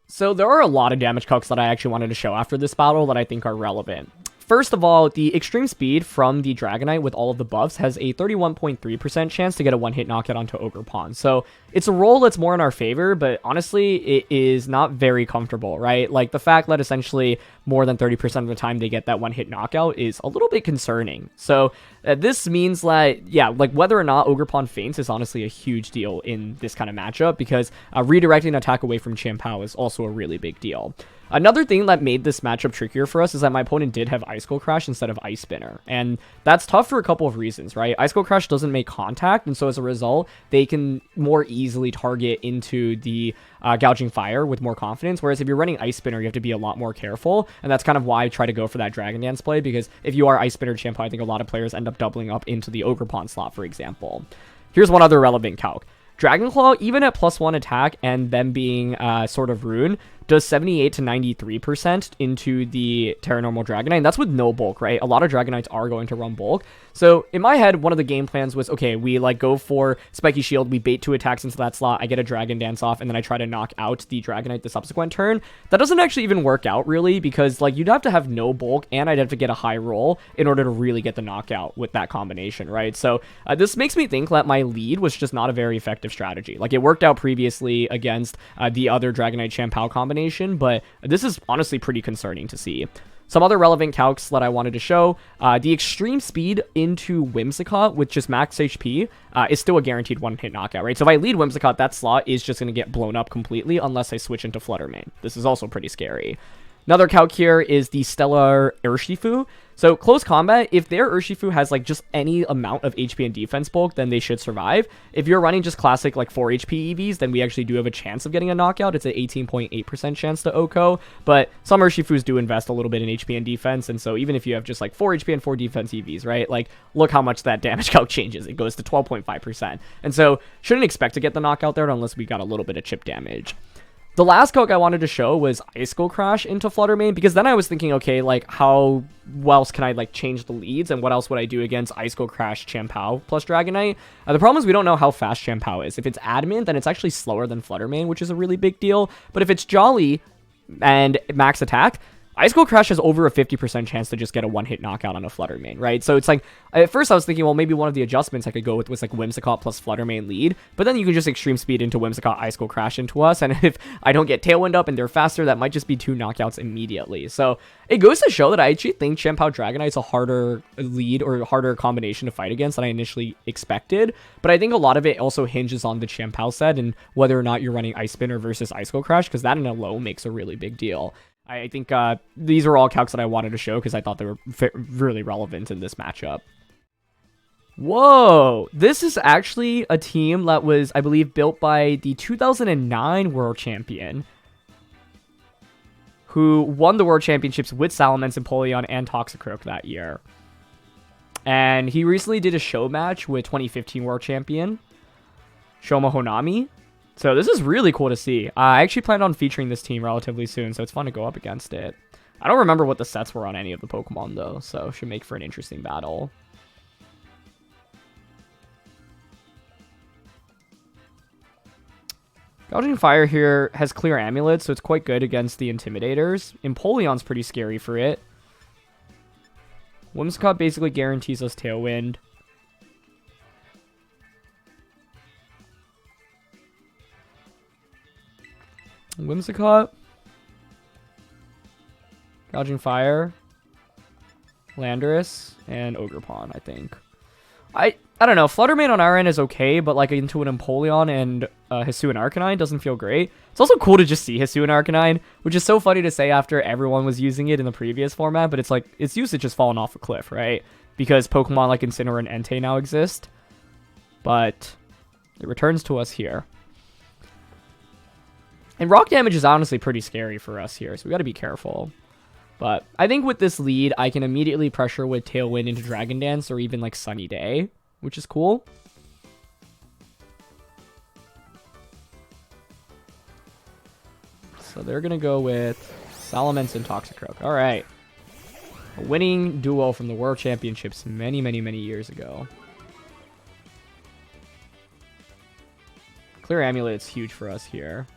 So there are a lot of damage calcs that I actually wanted to show after this battle that I think are relevant. First of all, the extreme speed from the Dragonite with all of the buffs has a 31.3% chance to get a one-hit knockout onto Ogerpon. So it's a roll that's more in our favor, but honestly, it is not very comfortable, right? Like, the fact that essentially more than 30% of the time they get that one-hit knockout is a little bit concerning. So this means that, yeah, like, whether or not Ogerpon faints is honestly a huge deal in this kind of matchup, because redirecting attack away from Champao is also a really big deal. Another thing that made this matchup trickier for us is that my opponent did have Ice Cold Crash instead of Ice Spinner. And that's tough for a couple of reasons, right? Ice Cold Crash doesn't make contact, and so as a result, they can more easily target into the Gouging Fire with more confidence. Whereas if you're running Ice Spinner, you have to be a lot more careful. And that's kind of why I try to go for that Dragon Dance play, because if you are Ice Spinner Champ, I think a lot of players end up doubling up into the Ogerpon slot, for example. Here's one other relevant calc. Dragon Claw, even at +1 attack and them being sort of Rune, does 78 to 93% into the Terra Normal Dragonite, and that's with no bulk, right? A lot of Dragonites are going to run bulk. So in my head, one of the game plans was, okay, we like go for Spiky Shield, we bait 2 attacks into that slot, I get a Dragon Dance off, and then I try to knock out the Dragonite the subsequent turn. That doesn't actually even work out, really, because like you'd have to have no bulk, and I'd have to get a high roll in order to really get the knockout with that combination, right? So this makes me think that my lead was just not a very effective strategy. Like, it worked out previously against the other Dragonite Champao combination, but this is honestly pretty concerning to see. Some other relevant calcs that I wanted to show, the extreme speed into Whimsicott with just max HP is still a guaranteed one-hit knockout, right? So if I lead Whimsicott, that slot is just going to get blown up completely unless I switch into Fluttermane. This is also pretty scary. Another calc here is the Stellar Urshifu. So close combat, if their Urshifu has like just any amount of HP and defense bulk, then they should survive. If you're running just classic like 4 HP EVs, then we actually do have a chance of getting a knockout. It's an 18.8% chance to OHKO, but some Urshifus do invest a little bit in HP and defense, and so even if you have just like 4 HP and 4 defense EVs, right, like look how much that damage calc changes. It goes to 12.5%, and so shouldn't expect to get the knockout there unless we got a little bit of chip damage. The last calc I wanted to show was Ice Cold Crash into Fluttermane, because then I was thinking, okay, like how else can I like change the leads, and what else would I do against Ice Cold Crash Champao plus Dragonite? The problem is we don't know how fast Champao is. If it's Adamant, then it's actually slower than Fluttermane, which is a really big deal. But if it's Jolly and max attack, Ice Cold Crash has over a 50% chance to just get a one-hit knockout on a Fluttermane, right? So it's like, at first I was thinking, well, maybe one of the adjustments I could go with was like Whimsicott plus Fluttermane lead, but then you can just extreme speed into Whimsicott, Ice Cold Crash into us, and if I don't get Tailwind up and they're faster, that might just be 2 knockouts immediately. So it goes to show that I actually think Champao Dragonite's a harder lead or harder combination to fight against than I initially expected, but I think a lot of it also hinges on the Champao set and whether or not you're running Ice Spinner versus Ice Cold Crash, because that in alone makes a really big deal. I think these are all calcs that I wanted to show because I thought they were really relevant in this matchup. Whoa! This is actually a team that was, I believe, built by the 2009 World Champion, who won the World Championships with Salamence, Empoleon, and Toxicroak that year. And he recently did a show match with 2015 World Champion, Shoma Honami. So this is really cool to see. I actually planned on featuring this team relatively soon, so it's fun to go up against it. I don't remember what the sets were on any of the Pokemon, though, so should make for an interesting battle. Gouging Fire here has Clear Amulet, so it's quite good against the Intimidators. Empoleon's pretty scary for it. Whimsicott basically guarantees us Tailwind. Whimsicott, Gouging Fire, Landorus, and Ogerpon, I think. I don't know, Fluttermane on our end is okay, but like into an Empoleon and Hisuian Arcanine doesn't feel great. It's also cool to just see Hisuian Arcanine, which is so funny to say after everyone was using it in the previous format, but it's like, its usage has fallen off a cliff, right? Because Pokemon like Incineroar and Entei now exist. But it returns to us here. And rock damage is honestly pretty scary for us here, so we got to be careful. But I think with this lead, I can immediately pressure with Tailwind into Dragon Dance or even like Sunny Day, which is cool. So they're going to go with Salamence and Toxicroak. All right. A winning duo from the World Championships many, many, many years ago. Clear Amulet is huge for us here.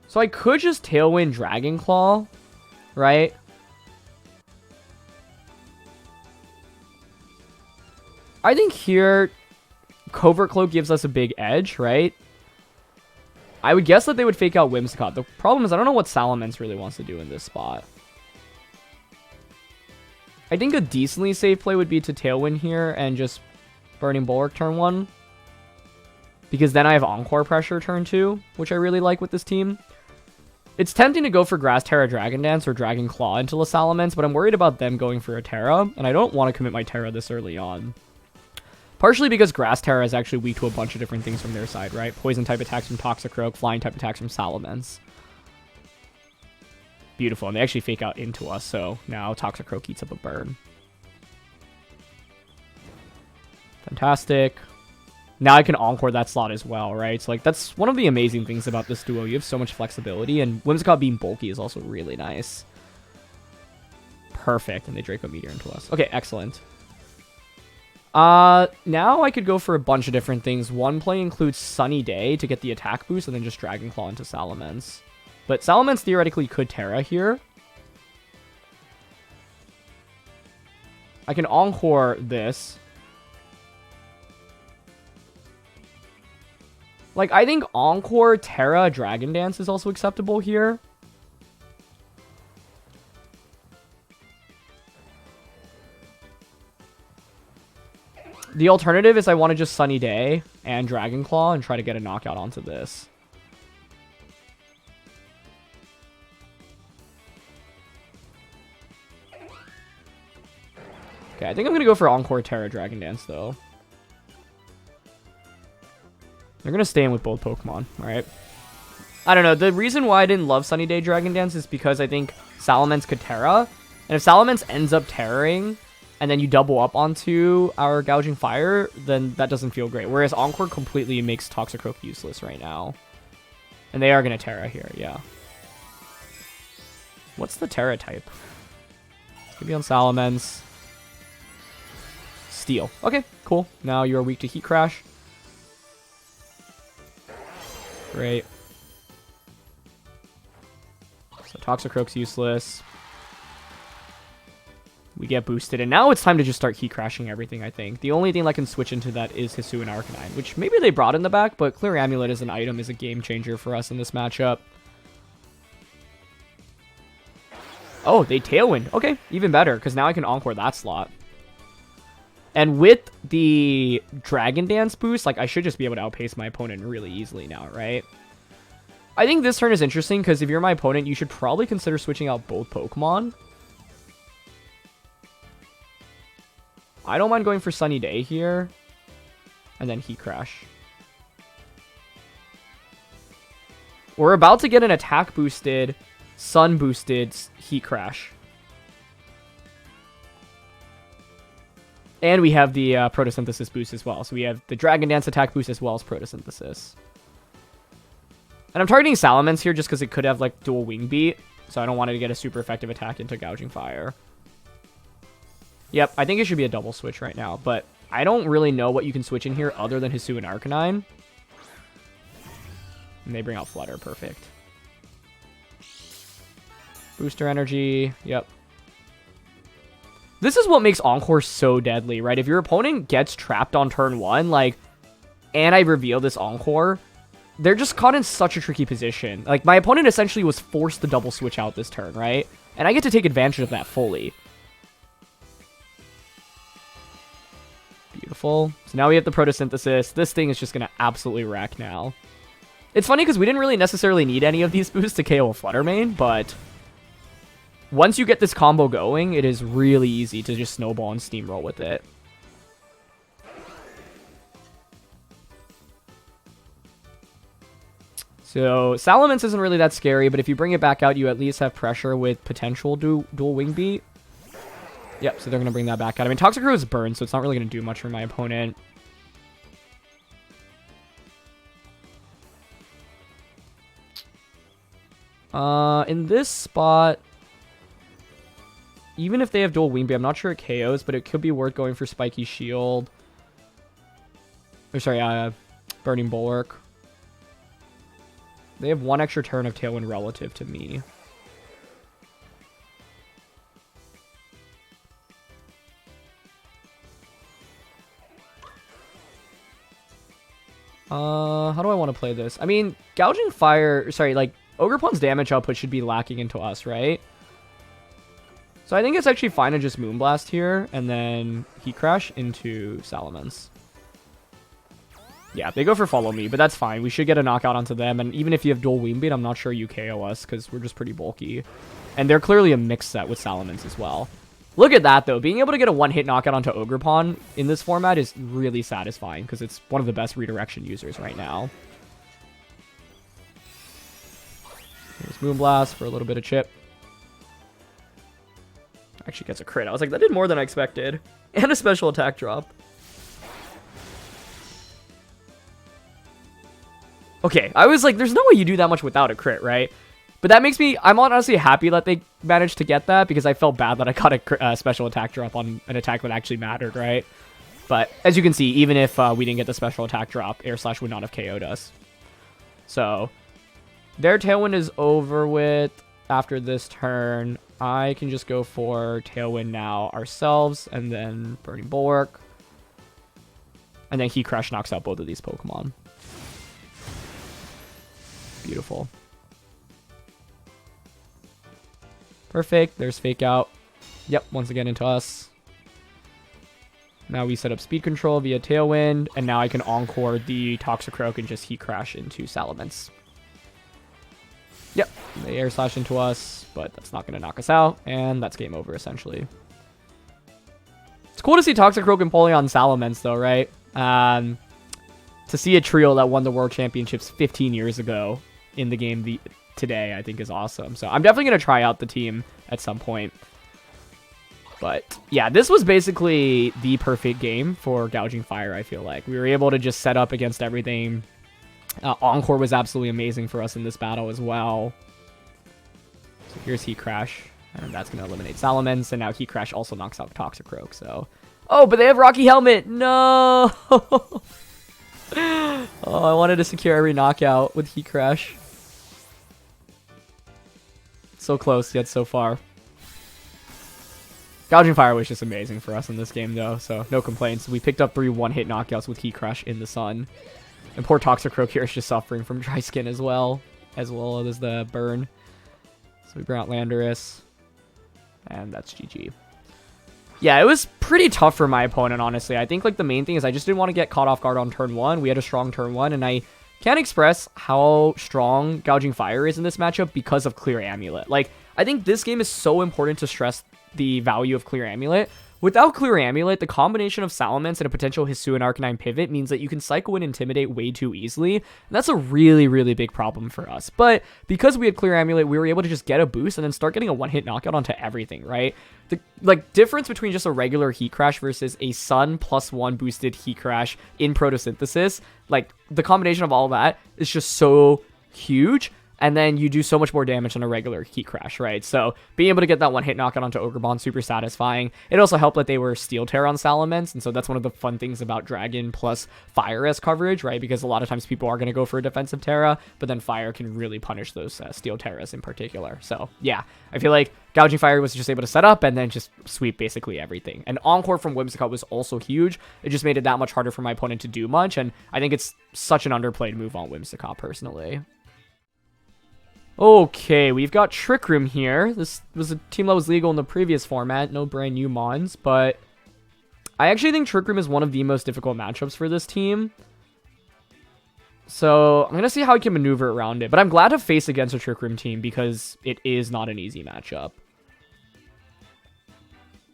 So I could just Tailwind Dragon Claw, right? I think here, Covert Cloak gives us a big edge, right? I would guess that they would fake out Whimsicott. The problem is I don't know what Salamence really wants to do in this spot. I think a decently safe play would be to Tailwind here and just Burning Bulwark turn 1. Because then I have Encore Pressure turn 2, which I really like with this team. It's tempting to go for Grass Terra Dragon Dance or Dragon Claw into the Salamence, but I'm worried about them going for a Terra, and I don't want to commit my Terra this early on. Partially because Grass Terra is actually weak to a bunch of different things from their side, right? Poison type attacks from Toxicroak, flying type attacks from Salamence. Beautiful, and they actually fake out into us, so now Toxicroak eats up a burn. Fantastic. Now I can Encore that slot as well, right? So, like, that's one of the amazing things about this duo. You have so much flexibility, and Whimsicott being bulky is also really nice. Perfect, and they Draco Meteor into us. Okay, excellent. Now I could go for a bunch of different things. One play includes Sunny Day to get the attack boost, and then just Dragon Claw into Salamence. But Salamence theoretically could Terra here. I can Encore this. Like, I think Encore, Terra, Dragon Dance is also acceptable here. The alternative is I want to just Sunny Day and Dragon Claw and try to get a knockout onto this. Okay, I think I'm going to go for Encore, Terra, Dragon Dance, though. They're going to stay in with both Pokemon, alright? I don't know. The reason why I didn't love Sunny Day Dragon Dance is because I think Salamence could Terra. And if Salamence ends up Terraring, and then you double up onto our Gouging Fire, then that doesn't feel great. Whereas Encore completely makes Toxicroak useless right now. And they are going to Terra here, yeah. What's the Terra type? It's going to be on Salamence. Steel. Okay, cool. Now you're weak to Heat Crash. Great. So Toxicroak's useless. We get boosted, and now it's time to just start Heat Crashing everything, I think. The only thing that can switch into that is Hisuian Arcanine, which maybe they brought in the back, but Clear Amulet as an item is a game changer for us in this matchup. Oh, they Tailwind. Okay, even better, because now I can Encore that slot. And with the Dragon Dance boost, like, I should just be able to outpace my opponent really easily now, right? I think this turn is interesting, because if you're my opponent, you should probably consider switching out both Pokemon. I don't mind going for Sunny Day here. And then Heat Crash. We're about to get an attack boosted, sun boosted Heat Crash. And we have the Photosynthesis boost as well. So we have the Dragon Dance attack boost as well as Photosynthesis. And I'm targeting Salamence here just because it could have, like, dual Wing Beat. So I don't want it to get a super effective attack into Gouging Fire. Yep, I think it should be a double switch right now. But I don't really know what you can switch in here other than Hisuian Arcanine. And they bring out Flutter. Perfect. Booster Energy. Yep. This is what makes Encore so deadly, right? If your opponent gets trapped on turn 1, like, and I reveal this Encore, they're just caught in such a tricky position. Like, my opponent essentially was forced to double switch out this turn, right? And I get to take advantage of that fully. Beautiful. So now we have the Photosynthesis. This thing is just going to absolutely wreck now. It's funny because we didn't really necessarily need any of these boosts to KO a Flutter Mane, but once you get this combo going, it is really easy to just snowball and steamroll with it. So Salamence isn't really that scary, but if you bring it back out, you at least have pressure with potential dual Wing Beat. Yep, so they're going to bring that back out. I mean, Toxicroak is burned, so it's not really going to do much for my opponent. In this spot, even if they have dual Wing Beat, I'm not sure it KOs, but it could be worth going for Spiky Shield. Or sorry, Burning Bulwark. They have one extra turn of Tailwind relative to me. How do I want to play this? I mean, Gouging Fire, sorry, like, Ogerpon's damage output should be lacking into us, right? So I think it's actually fine to just Moonblast here, and then Heat Crash into Salamence. Yeah, they go for follow me, but that's fine. We should get a knockout onto them, and even if you have dual Wing Beat, I'm not sure you KO us, because we're just pretty bulky. And they're clearly a mixed set with Salamence as well. Look at that, though. Being able to get a one-hit knockout onto Ogerpon in this format is really satisfying, because it's one of the best redirection users right now. Here's Moonblast for a little bit of chip. Actually gets a crit. I was like, that did more than I expected. And a special attack drop. Okay, I was like, there's no way you do that much without a crit, right? But that makes me, I'm honestly happy that they managed to get that, because I felt bad that I got a special attack drop on an attack that actually mattered, right? But as you can see, even if we didn't get the special attack drop, Air Slash would not have KO'd us. So, their Tailwind is over with after this turn. I can just go for Tailwind now ourselves, and then Burning Bulwark. And then Heat Crash knocks out both of these Pokemon. Beautiful. Perfect. There's Fake Out. Yep, once again into us. Now we set up speed control via Tailwind, and now I can Encore the Toxicroak and just Heat Crash into Salamence. Yep, they Air Slash into us, but that's not going to knock us out, and that's game over, essentially. It's cool to see Toxicroak and Polion Salamence, though, right? To see a trio that won the World Championships 15 years ago in the game today, I think is awesome. So I'm definitely going to try out the team at some point. But yeah, this was basically the perfect game for Gouging Fire, I feel like. We were able to just set up against everything. Encore was absolutely amazing for us in this battle as well. So here's Heat Crash, and that's going to eliminate Salamence, and now Heat Crash also knocks out Toxicroak, so... Oh, but they have Rocky Helmet! No! Oh, I wanted to secure every knockout with Heat Crash. So close, yet so far. Gouging Fire was just amazing for us in this game, though, so no complaints. We picked up 3 one-hit knockouts with Heat Crash in the sun. And poor Toxicroak here is just suffering from dry skin as well as the burn. So we bring out Landorus, and that's GG. Yeah, it was pretty tough for my opponent, honestly. I think like the main thing is I just didn't want to get caught off guard on turn 1. We had a strong turn 1, and I can't express how strong Gouging Fire is in this matchup because of Clear Amulet. Like, I think this game is so important to stress the value of Clear Amulet. Without Clear Amulet, the combination of Salamence and a potential Hisuian Arcanine pivot means that you can Psycho and Intimidate way too easily, and that's a really, really big problem for us. But because we had Clear Amulet, we were able to just get a boost and then start getting a one-hit knockout onto everything, right? The difference between just a regular Heat Crash versus a Sun +1 boosted Heat Crash in Photosynthesis, like, the combination of all that is just so huge. And then you do so much more damage than a regular Heat Crash, right? So being able to get that one-hit knockout onto Ogerpon, super satisfying. It also helped that they were Steel Terra on Salamence, and so that's one of the fun things about Dragon plus Fire as coverage, right? Because a lot of times people are going to go for a defensive Terra, but then Fire can really punish those Steel Terras in particular. So yeah, I feel like Gouging Fire was just able to set up and then just sweep basically everything. And Encore from Whimsicott was also huge. It just made it that much harder for my opponent to do much, and I think it's such an underplayed move on Whimsicott, personally. Okay, we've got Trick Room here. This was a team that was legal in the previous format, no brand new mons, but I actually think Trick Room is one of the most difficult matchups for this team. So I'm going to see how I can maneuver around it, but I'm glad to face against a Trick Room team because it is not an easy matchup.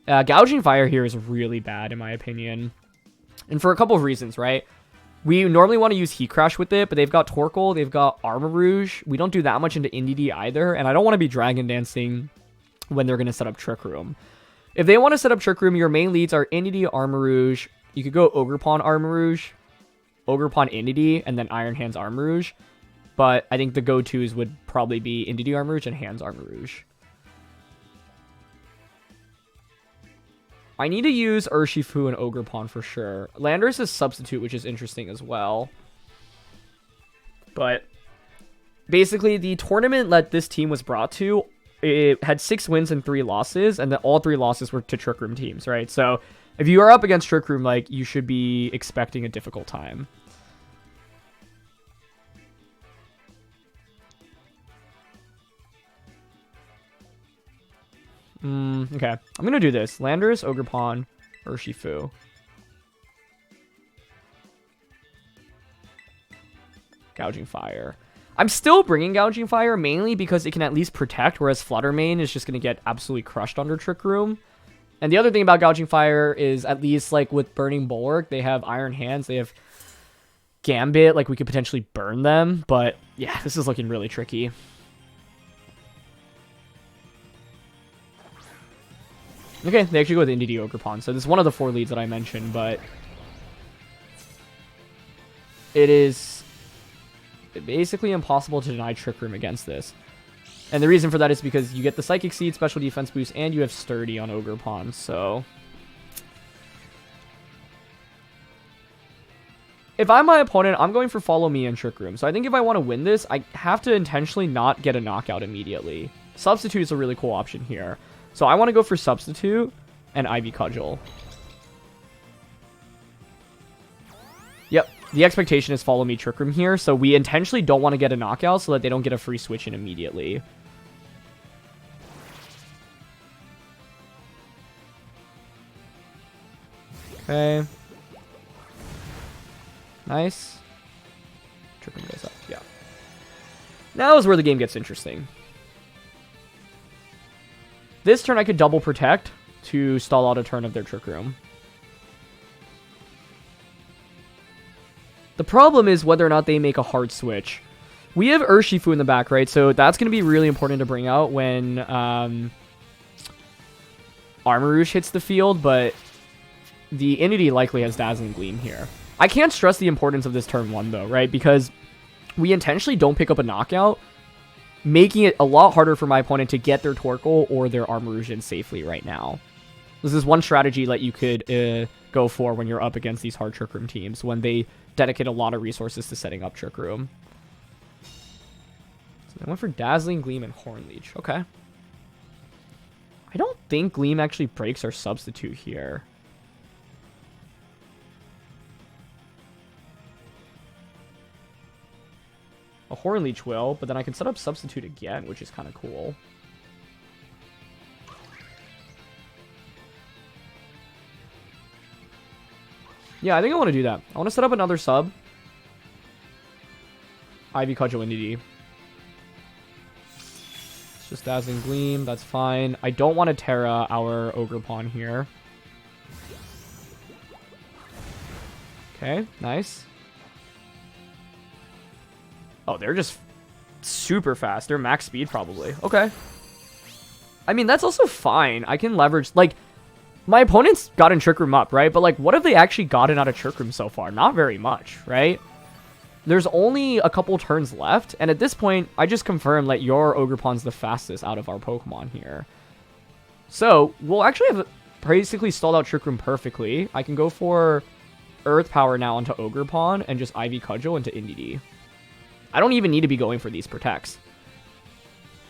Gouging Fire here is really bad in my opinion, and for a couple of reasons, right? We normally want to use Heat Crash with it, but they've got Torkoal, they've got Armor Rouge. We don't do that much into NDD either, and I don't want to be Dragon Dancing when they're going to set up Trick Room. If they want to set up Trick Room, your main leads are NDD, Armor Rouge. You could go Ogerpon, Armor Rouge, Ogerpon, NDD, and then Iron Hands, Armor Rouge. But I think the go-tos would probably be NDD, Armor Rouge, and Hands, Armor Rouge. I need to use Urshifu and Ogerpon for sure. Landorus is Substitute, which is interesting as well. But basically, the tournament that this team was brought to, it had 6 wins and 3 losses, and all 3 losses were to Trick Room teams, right? So if you are up against Trick Room, like, you should be expecting a difficult time. Okay. I'm going to do this. Landorus, Ogerpon, Urshifu. Gouging Fire. I'm still bringing Gouging Fire mainly because it can at least protect, whereas Flutter Mane is just going to get absolutely crushed under Trick Room. And the other thing about Gouging Fire is, at least like with Burning Bulwark, they have Iron Hands, they have Gambit, like we could potentially burn them. But yeah, this is looking really tricky. Okay, they actually go with Indeedee Ogerpon. So this is one of the 4 leads that I mentioned, but it is basically impossible to deny Trick Room against this. And the reason for that is because you get the Psychic Seed, Special Defense Boost, and you have Sturdy on Ogerpon, so if I'm my opponent, I'm going for Follow Me and Trick Room. So I think if I want to win this, I have to intentionally not get a knockout immediately. Substitute is a really cool option here. So I want to go for Substitute and Ivy Cudgel. Yep, the expectation is Follow Me Trick Room here, so we intentionally don't want to get a knockout so that they don't get a free switch in immediately. Okay. Nice. Trick Room goes up, yeah. Now is where the game gets interesting. This turn I could double Protect to stall out a turn of their Trick Room. The problem is whether or not they make a hard switch. We have Urshifu in the back, right? So that's going to be really important to bring out when Armarouge hits the field, but the Indeedee likely has Dazzling Gleam here. I can't stress the importance of this turn 1, though, right? Because we intentionally don't pick up a knockout, making it a lot harder for my opponent to get their Torkoal or their Armarouge in safely right now. This is one strategy that you could go for when you're up against these hard Trick Room teams, when they dedicate a lot of resources to setting up Trick Room. So I went for Dazzling Gleam and Horn Leech. Okay. I don't think Gleam actually breaks our Substitute here. A Horn Leech will, but then I can set up Substitute again, which is kind of cool. Yeah, I think I want to do that. I want to set up another sub. Ivy Cudgel Indeedee. It's just Dazzling Gleam. That's fine. I don't want to Terra our Ogerpon here. Okay, nice. Oh, they're just super fast. They're max speed, probably. Okay. I mean, that's also fine. I can leverage... Like, my opponent's gotten Trick Room up, right? But, like, what have they actually gotten out of Trick Room so far? Not very much, right? There's only a couple turns left. And at this point, I just confirm that your Ogerpon's the fastest out of our Pokemon here. So, we'll actually have basically stalled out Trick Room perfectly. I can go for Earth Power now onto Ogerpon and just Ivy Cudgel into Indeedee. I don't even need to be going for these Protects.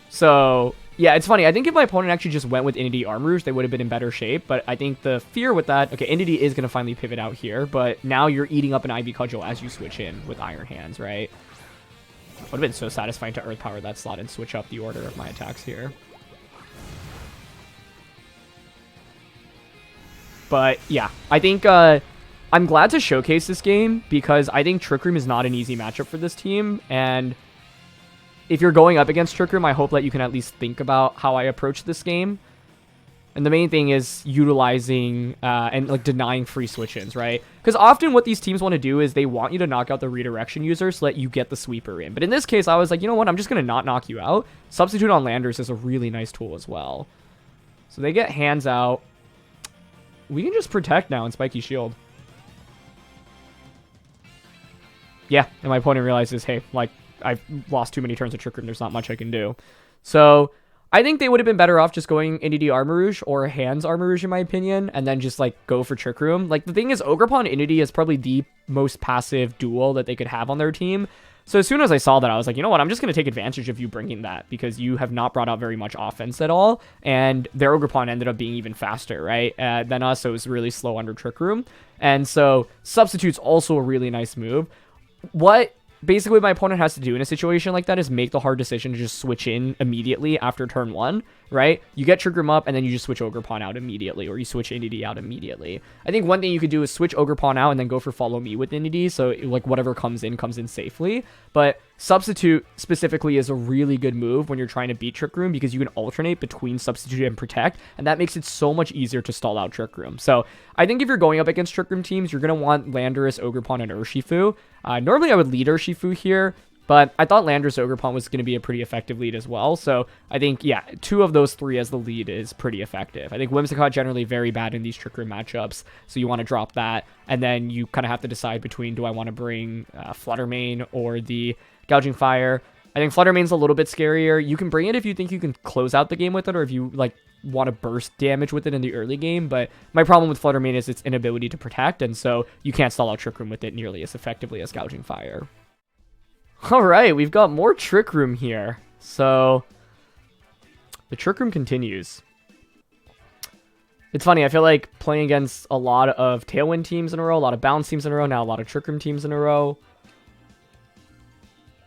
So, yeah, it's funny. I think if my opponent actually just went with Indeedee Armarouge, they would have been in better shape. But I think the fear with that... Okay, Indeedee is going to finally pivot out here. But now you're eating up an Ivy Cudgel as you switch in with Iron Hands, right? Would have been so satisfying to Earth Power that slot and switch up the order of my attacks here. But, yeah, I think... I'm glad to showcase this game because I think Trick Room is not an easy matchup for this team. And if you're going up against Trick Room, I hope that you can at least think about how I approach this game. And the main thing is utilizing and like denying free switch-ins, right? Because often what these teams want to do is they want you to knock out the redirection user so that you get the sweeper in. But in this case, I was like, you know what? I'm just going to not knock you out. Substitute on Landers is a really nice tool as well. So they get hands out. We can just protect now in Spiky Shield. Yeah, and my opponent realizes, hey, like, I've lost too many turns of Trick Room. There's not much I can do. So I think they would have been better off just going Indeedee Armarouge or Hands Armarouge, in my opinion, and then just, like, go for Trick Room. Like, the thing is, Ogerpon Indeedee is probably the most passive duel that they could have on their team. So as soon as I saw that, I was like, you know what? I'm just going to take advantage of you bringing that because you have not brought out very much offense at all. And their Ogerpon ended up being even faster, right, than us, so it was really slow under Trick Room. And so Substitute's also a really nice move. What basically what my opponent has to do in a situation like that is make the hard decision to just switch in immediately after turn 1, right? You get Trick Room up, and then you just switch Ogerpon out immediately, or you switch Inity out immediately. I think one thing you could do is switch Ogerpon out and then go for Follow Me with Inity, so like whatever comes in safely. But Substitute specifically is a really good move when you're trying to beat Trick Room, because you can alternate between Substitute and Protect, and that makes it so much easier to stall out Trick Room. So I think if you're going up against Trick Room teams, you're going to want Landorus, Ogerpon, and Urshifu. Normally I would lead Urshifu here, but I thought Landorus Ogerpon was going to be a pretty effective lead as well. So I think, yeah, 2 of those 3 as the lead is pretty effective. I think Whimsicott generally very bad in these Trick Room matchups, so you want to drop that. And then you kind of have to decide between, do I want to bring Fluttermane or the Gouging Fire? I think Fluttermane's a little bit scarier. You can bring it if you think you can close out the game with it, or if you like want to burst damage with it in the early game, but my problem with Fluttermane is its inability to protect, and so you can't stall out Trick Room with it nearly as effectively as Gouging Fire. Alright, we've got more Trick Room here. So, the Trick Room continues. It's funny, I feel like playing against a lot of Tailwind teams in a row, a lot of Bounce teams in a row, now a lot of Trick Room teams in a row.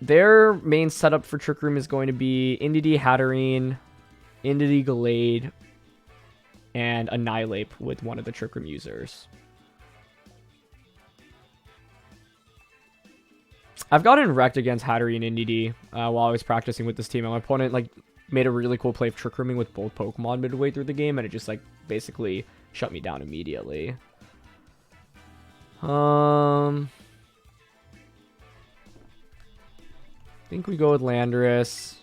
Their main setup for Trick Room is going to be Indeedee Hatterene, Indeedee Gallade, and Annihilate with one of the Trick Room users. I've gotten wrecked against Hatterene and Indeedee while I was practicing with this team, and my opponent like made a really cool play of Trick Rooming with both Pokemon midway through the game, and it just like basically shut me down immediately. I think we go with Landorus,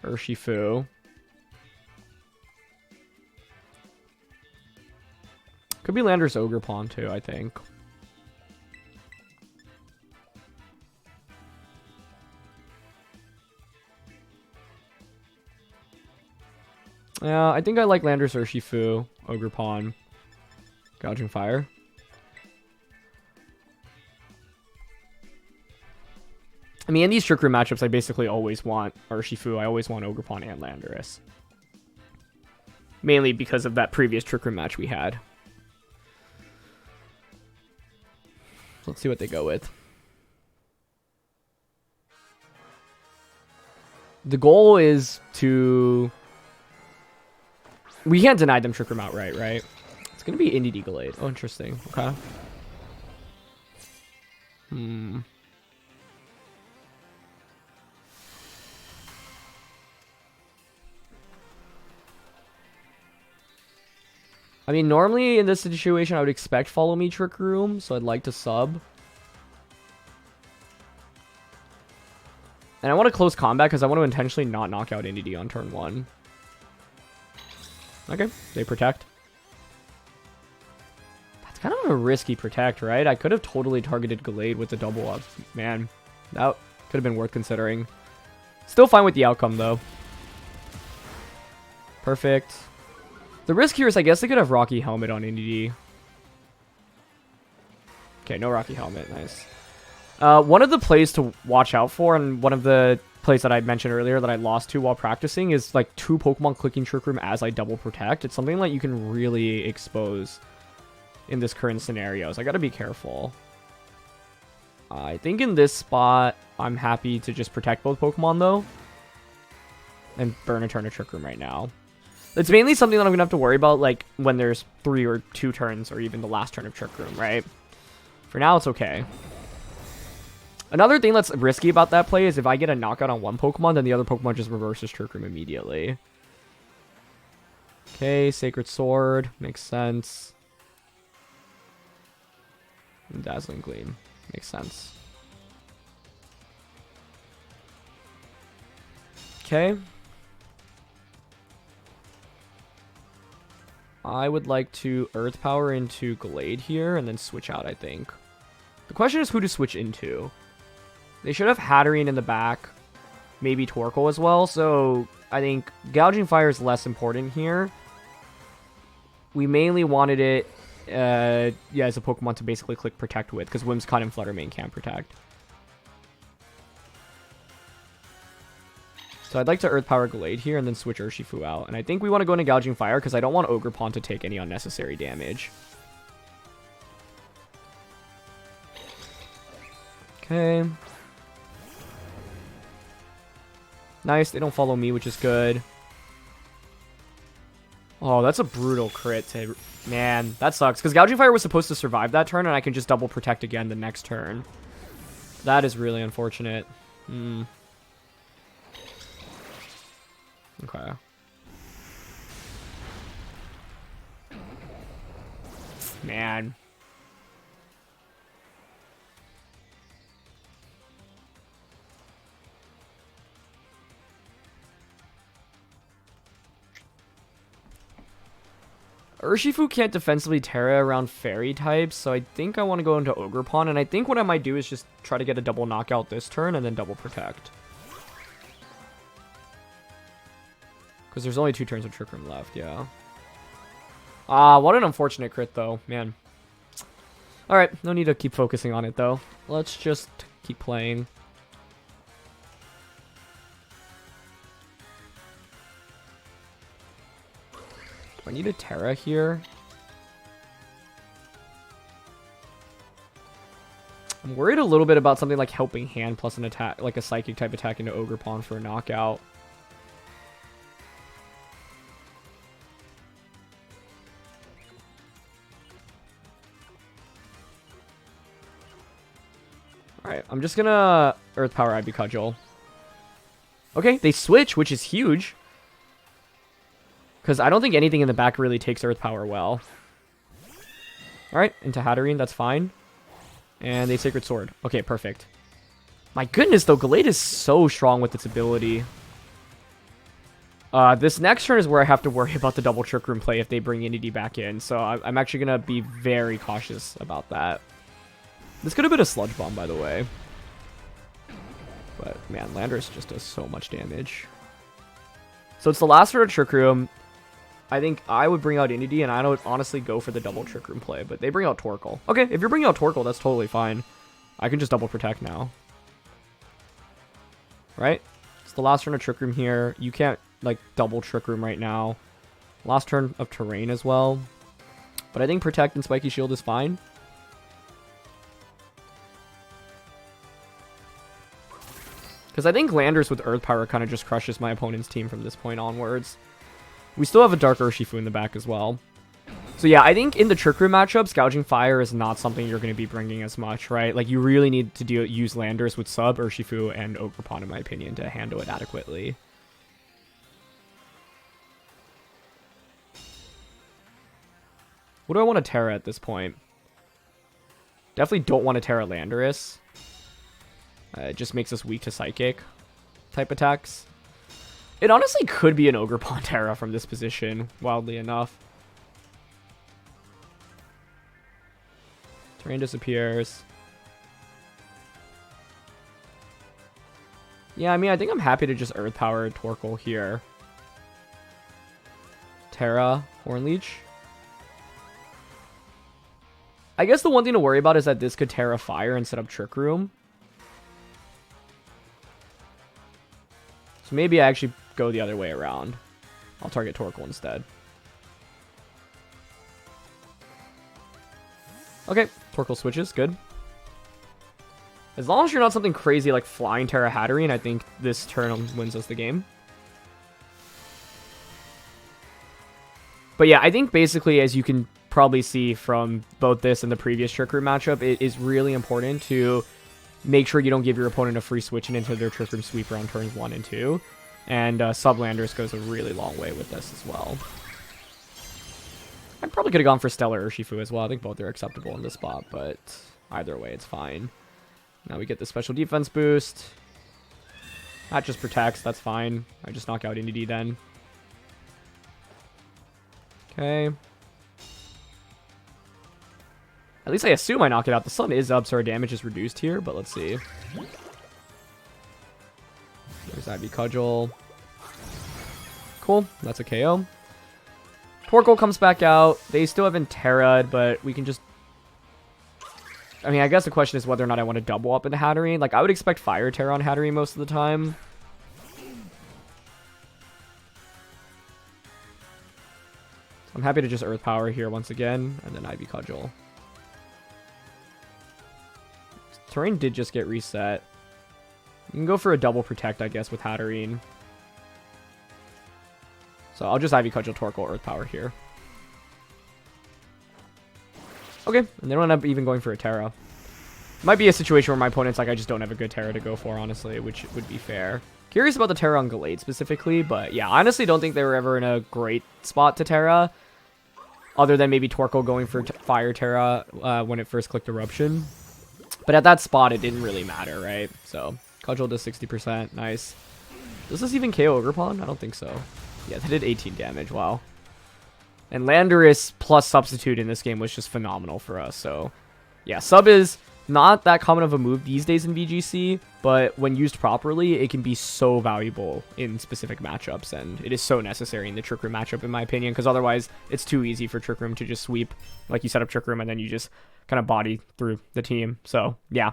Urshifu. Could be Landorus Ogerpon too, I think. Yeah, I think I like Landorus Urshifu, Ogerpon, Gouging Fire. I mean, in these Trick Room matchups, I basically always want Urshifu. I always want Ogerpon and Landorus. Mainly because of that previous Trick Room match we had. Let's see what they go with. The goal is to... We can't deny them Trick Room outright, right? It's going to be Indeedee Gallade. Oh, interesting. Okay. I mean, normally in this situation, I would expect Follow Me Trick Room, so I'd like to sub. And I want to close combat because I want to intentionally not knock out Indeedee on turn 1. Okay, they protect. That's kind of a risky protect, right? I could have totally targeted Gallade with the double up. Man, that could have been worth considering. Still fine with the outcome, though. Perfect. The risk here is I guess they could have Rocky Helmet on Indeedee. Okay, no Rocky Helmet. Nice. One of the plays to watch out for, and one of the plays that I mentioned earlier that I lost to while practicing, is like 2 Pokemon clicking Trick Room as I double protect. It's something that you can really expose in this current scenario, so I gotta be careful. I think in this spot, I'm happy to just protect both Pokemon, though. And burn a turn of Trick Room right now. It's mainly something that I'm going to have to worry about, like, when there's 3 or 2 turns, or even the last turn of Trick Room, right? For now, it's okay. Another thing that's risky about that play is if I get a knockout on one Pokemon, then the other Pokemon just reverses Trick Room immediately. Okay, Sacred Sword. Makes sense. And Dazzling Gleam. Makes sense. Okay. I would like to Earth Power into Gallade here and then switch out, I think. The question is who to switch into. They should have Hatterene in the back. Maybe Torkoal as well. So I think Gouging Fire is less important here. We mainly wanted it as a Pokemon to basically click Protect with, because Whimsicott and Fluttermane can't Protect. So I'd like to Earth Power Gallade here and then switch Urshifu out. And I think we want to go into Gouging Fire because I don't want Ogerpon to take any unnecessary damage. Okay. Nice, they don't follow me, which is good. Oh, that's a brutal crit. Man, that sucks. Because Gouging Fire was supposed to survive that turn, and I can just double protect again the next turn. That is really unfortunate. Okay. Man. Urshifu can't defensively Terra around fairy types, so I think I want to go into Ogerpon, and I think what I might do is just try to get a double knockout this turn and then double protect. Because there's only 2 turns of Trick Room left, yeah. What an unfortunate crit, though, man. Alright, no need to keep focusing on it, though. Let's just keep playing. Do I need a Terra here? I'm worried a little bit about something like Helping Hand plus an attack, like a Psychic type attack into Ogerpon for a knockout. Alright, I'm just gonna Earth Power Ivy Cudgel. Okay, they switch, which is huge. Because I don't think anything in the back really takes Earth Power well. Alright, into Hatterene, that's fine. And they Sacred Sword. Okay, perfect. My goodness, though, Gallade is so strong with its ability. This next turn is where I have to worry about the double Trick Room play if they bring Inity back in. So I'm actually going to be very cautious about that. This could have been a Sludge Bomb, by the way. But, man, Landorus just does so much damage. So it's the last turn of Trick Room. I think I would bring out Inity, and I would honestly go for the double Trick Room play. But they bring out Torkoal. Okay, if you're bringing out Torkoal, that's totally fine. I can just double protect now. Right? It's the last turn of Trick Room here. You can't, like, double Trick Room right now. Last turn of Terrain as well. But I think Protect and Spiky Shield is fine. Because I think Landorus with Earth Power kind of just crushes my opponent's team from this point onwards. We still have a Dark Urshifu in the back as well. So yeah, I think in the Trick Room matchups, Gouging Fire is not something you're going to be bringing as much, right? Like, you really need to use Landorus with Sub, Urshifu, and Ogerpon, in my opinion, to handle it adequately. What do I want to Terra at this point? Definitely don't want to Terra Landorus. It just makes us weak to Psychic type attacks. It honestly could be an Ogerpon Terra from this position, wildly enough. Terrain disappears. Yeah, I mean, I think I'm happy to just Earth Power Torkoal here. Terra, Hornleech. I guess the one thing to worry about is that this could Terra Fire and set up Trick Room. So maybe I actually go the other way around. I'll target Torkoal instead. Okay, Torkoal switches, good. As long as you're not something crazy like Flying Terra Hatterene, I think this turn wins us the game. But yeah, I think basically, as you can probably see from both this and the previous Trick Room matchup, it is really important to make sure you don't give your opponent a free switch into their Trick Room Sweeper on turns 1 and 2. And Sublanders goes a really long way with this as well. I probably could have gone for Stellar Urshifu as well. I think both are acceptable in this spot, but either way, it's fine. Now we get the special defense boost. That just protects, that's fine. I just knock out Inity then. Okay. At least I assume I knock it out. The sun is up, so our damage is reduced here, but let's see. There's Ivy Cudgel. Cool, that's a KO. Torkoal comes back out. They still haven't Terra'd, but we can just... I mean, I guess the question is whether or not I want to double up into Hatterene. Like, I would expect Fire Terra on Hatterene most of the time. So I'm happy to just Earth Power here once again, and then Ivy Cudgel. terrain did just get reset. You can go for a double protect, I guess, with Hatterene. So I'll just Ivy Cudgel Torkoal Earth Power here. Okay, and they don't end up even going for a Terra. Might be a situation where my opponent's like, I just don't have a good Terra to go for, honestly, which would be fair. Curious about the Terra on Gallade specifically, but yeah, I honestly don't think they were ever in a great spot to Terra, other than maybe Torkoal going for Fire Terra when it first clicked Eruption. But at that spot, it didn't really matter, right? So, Cudgel does 60%, nice. Does this even KO Ogerpon? I don't think so. Yeah, they did 18 damage, wow. And Landorus plus Substitute in this game was just phenomenal for us, so... Yeah, Sub is not that common of a move these days in VGC, but when used properly, it can be so valuable in specific matchups, and it is so necessary in the Trick Room matchup, in my opinion, because otherwise, it's too easy for Trick Room to just sweep. Like, you set up Trick Room, and then you just kind of body through the team, so, yeah.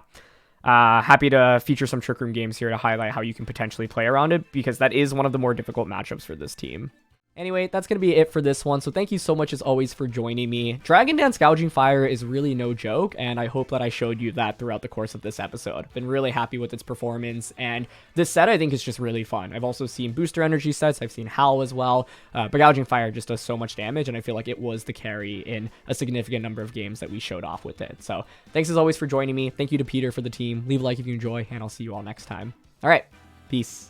Happy to feature some Trick Room games here to highlight how you can potentially play around it, because that is one of the more difficult matchups for this team. Anyway, that's going to be it for this one, so thank you so much as always for joining me. Dragon Dance Gouging Fire is really no joke, and I hope that I showed you that throughout the course of this episode. Been really happy with its performance, and this set I think is just really fun. I've also seen Booster Energy sets, I've seen Howl as well, but Gouging Fire just does so much damage, and I feel like it was the carry in a significant number of games that we showed off with it. So thanks as always for joining me. Thank you to Peter for the team. Leave a like if you enjoy, and I'll see you all next time. All right, peace.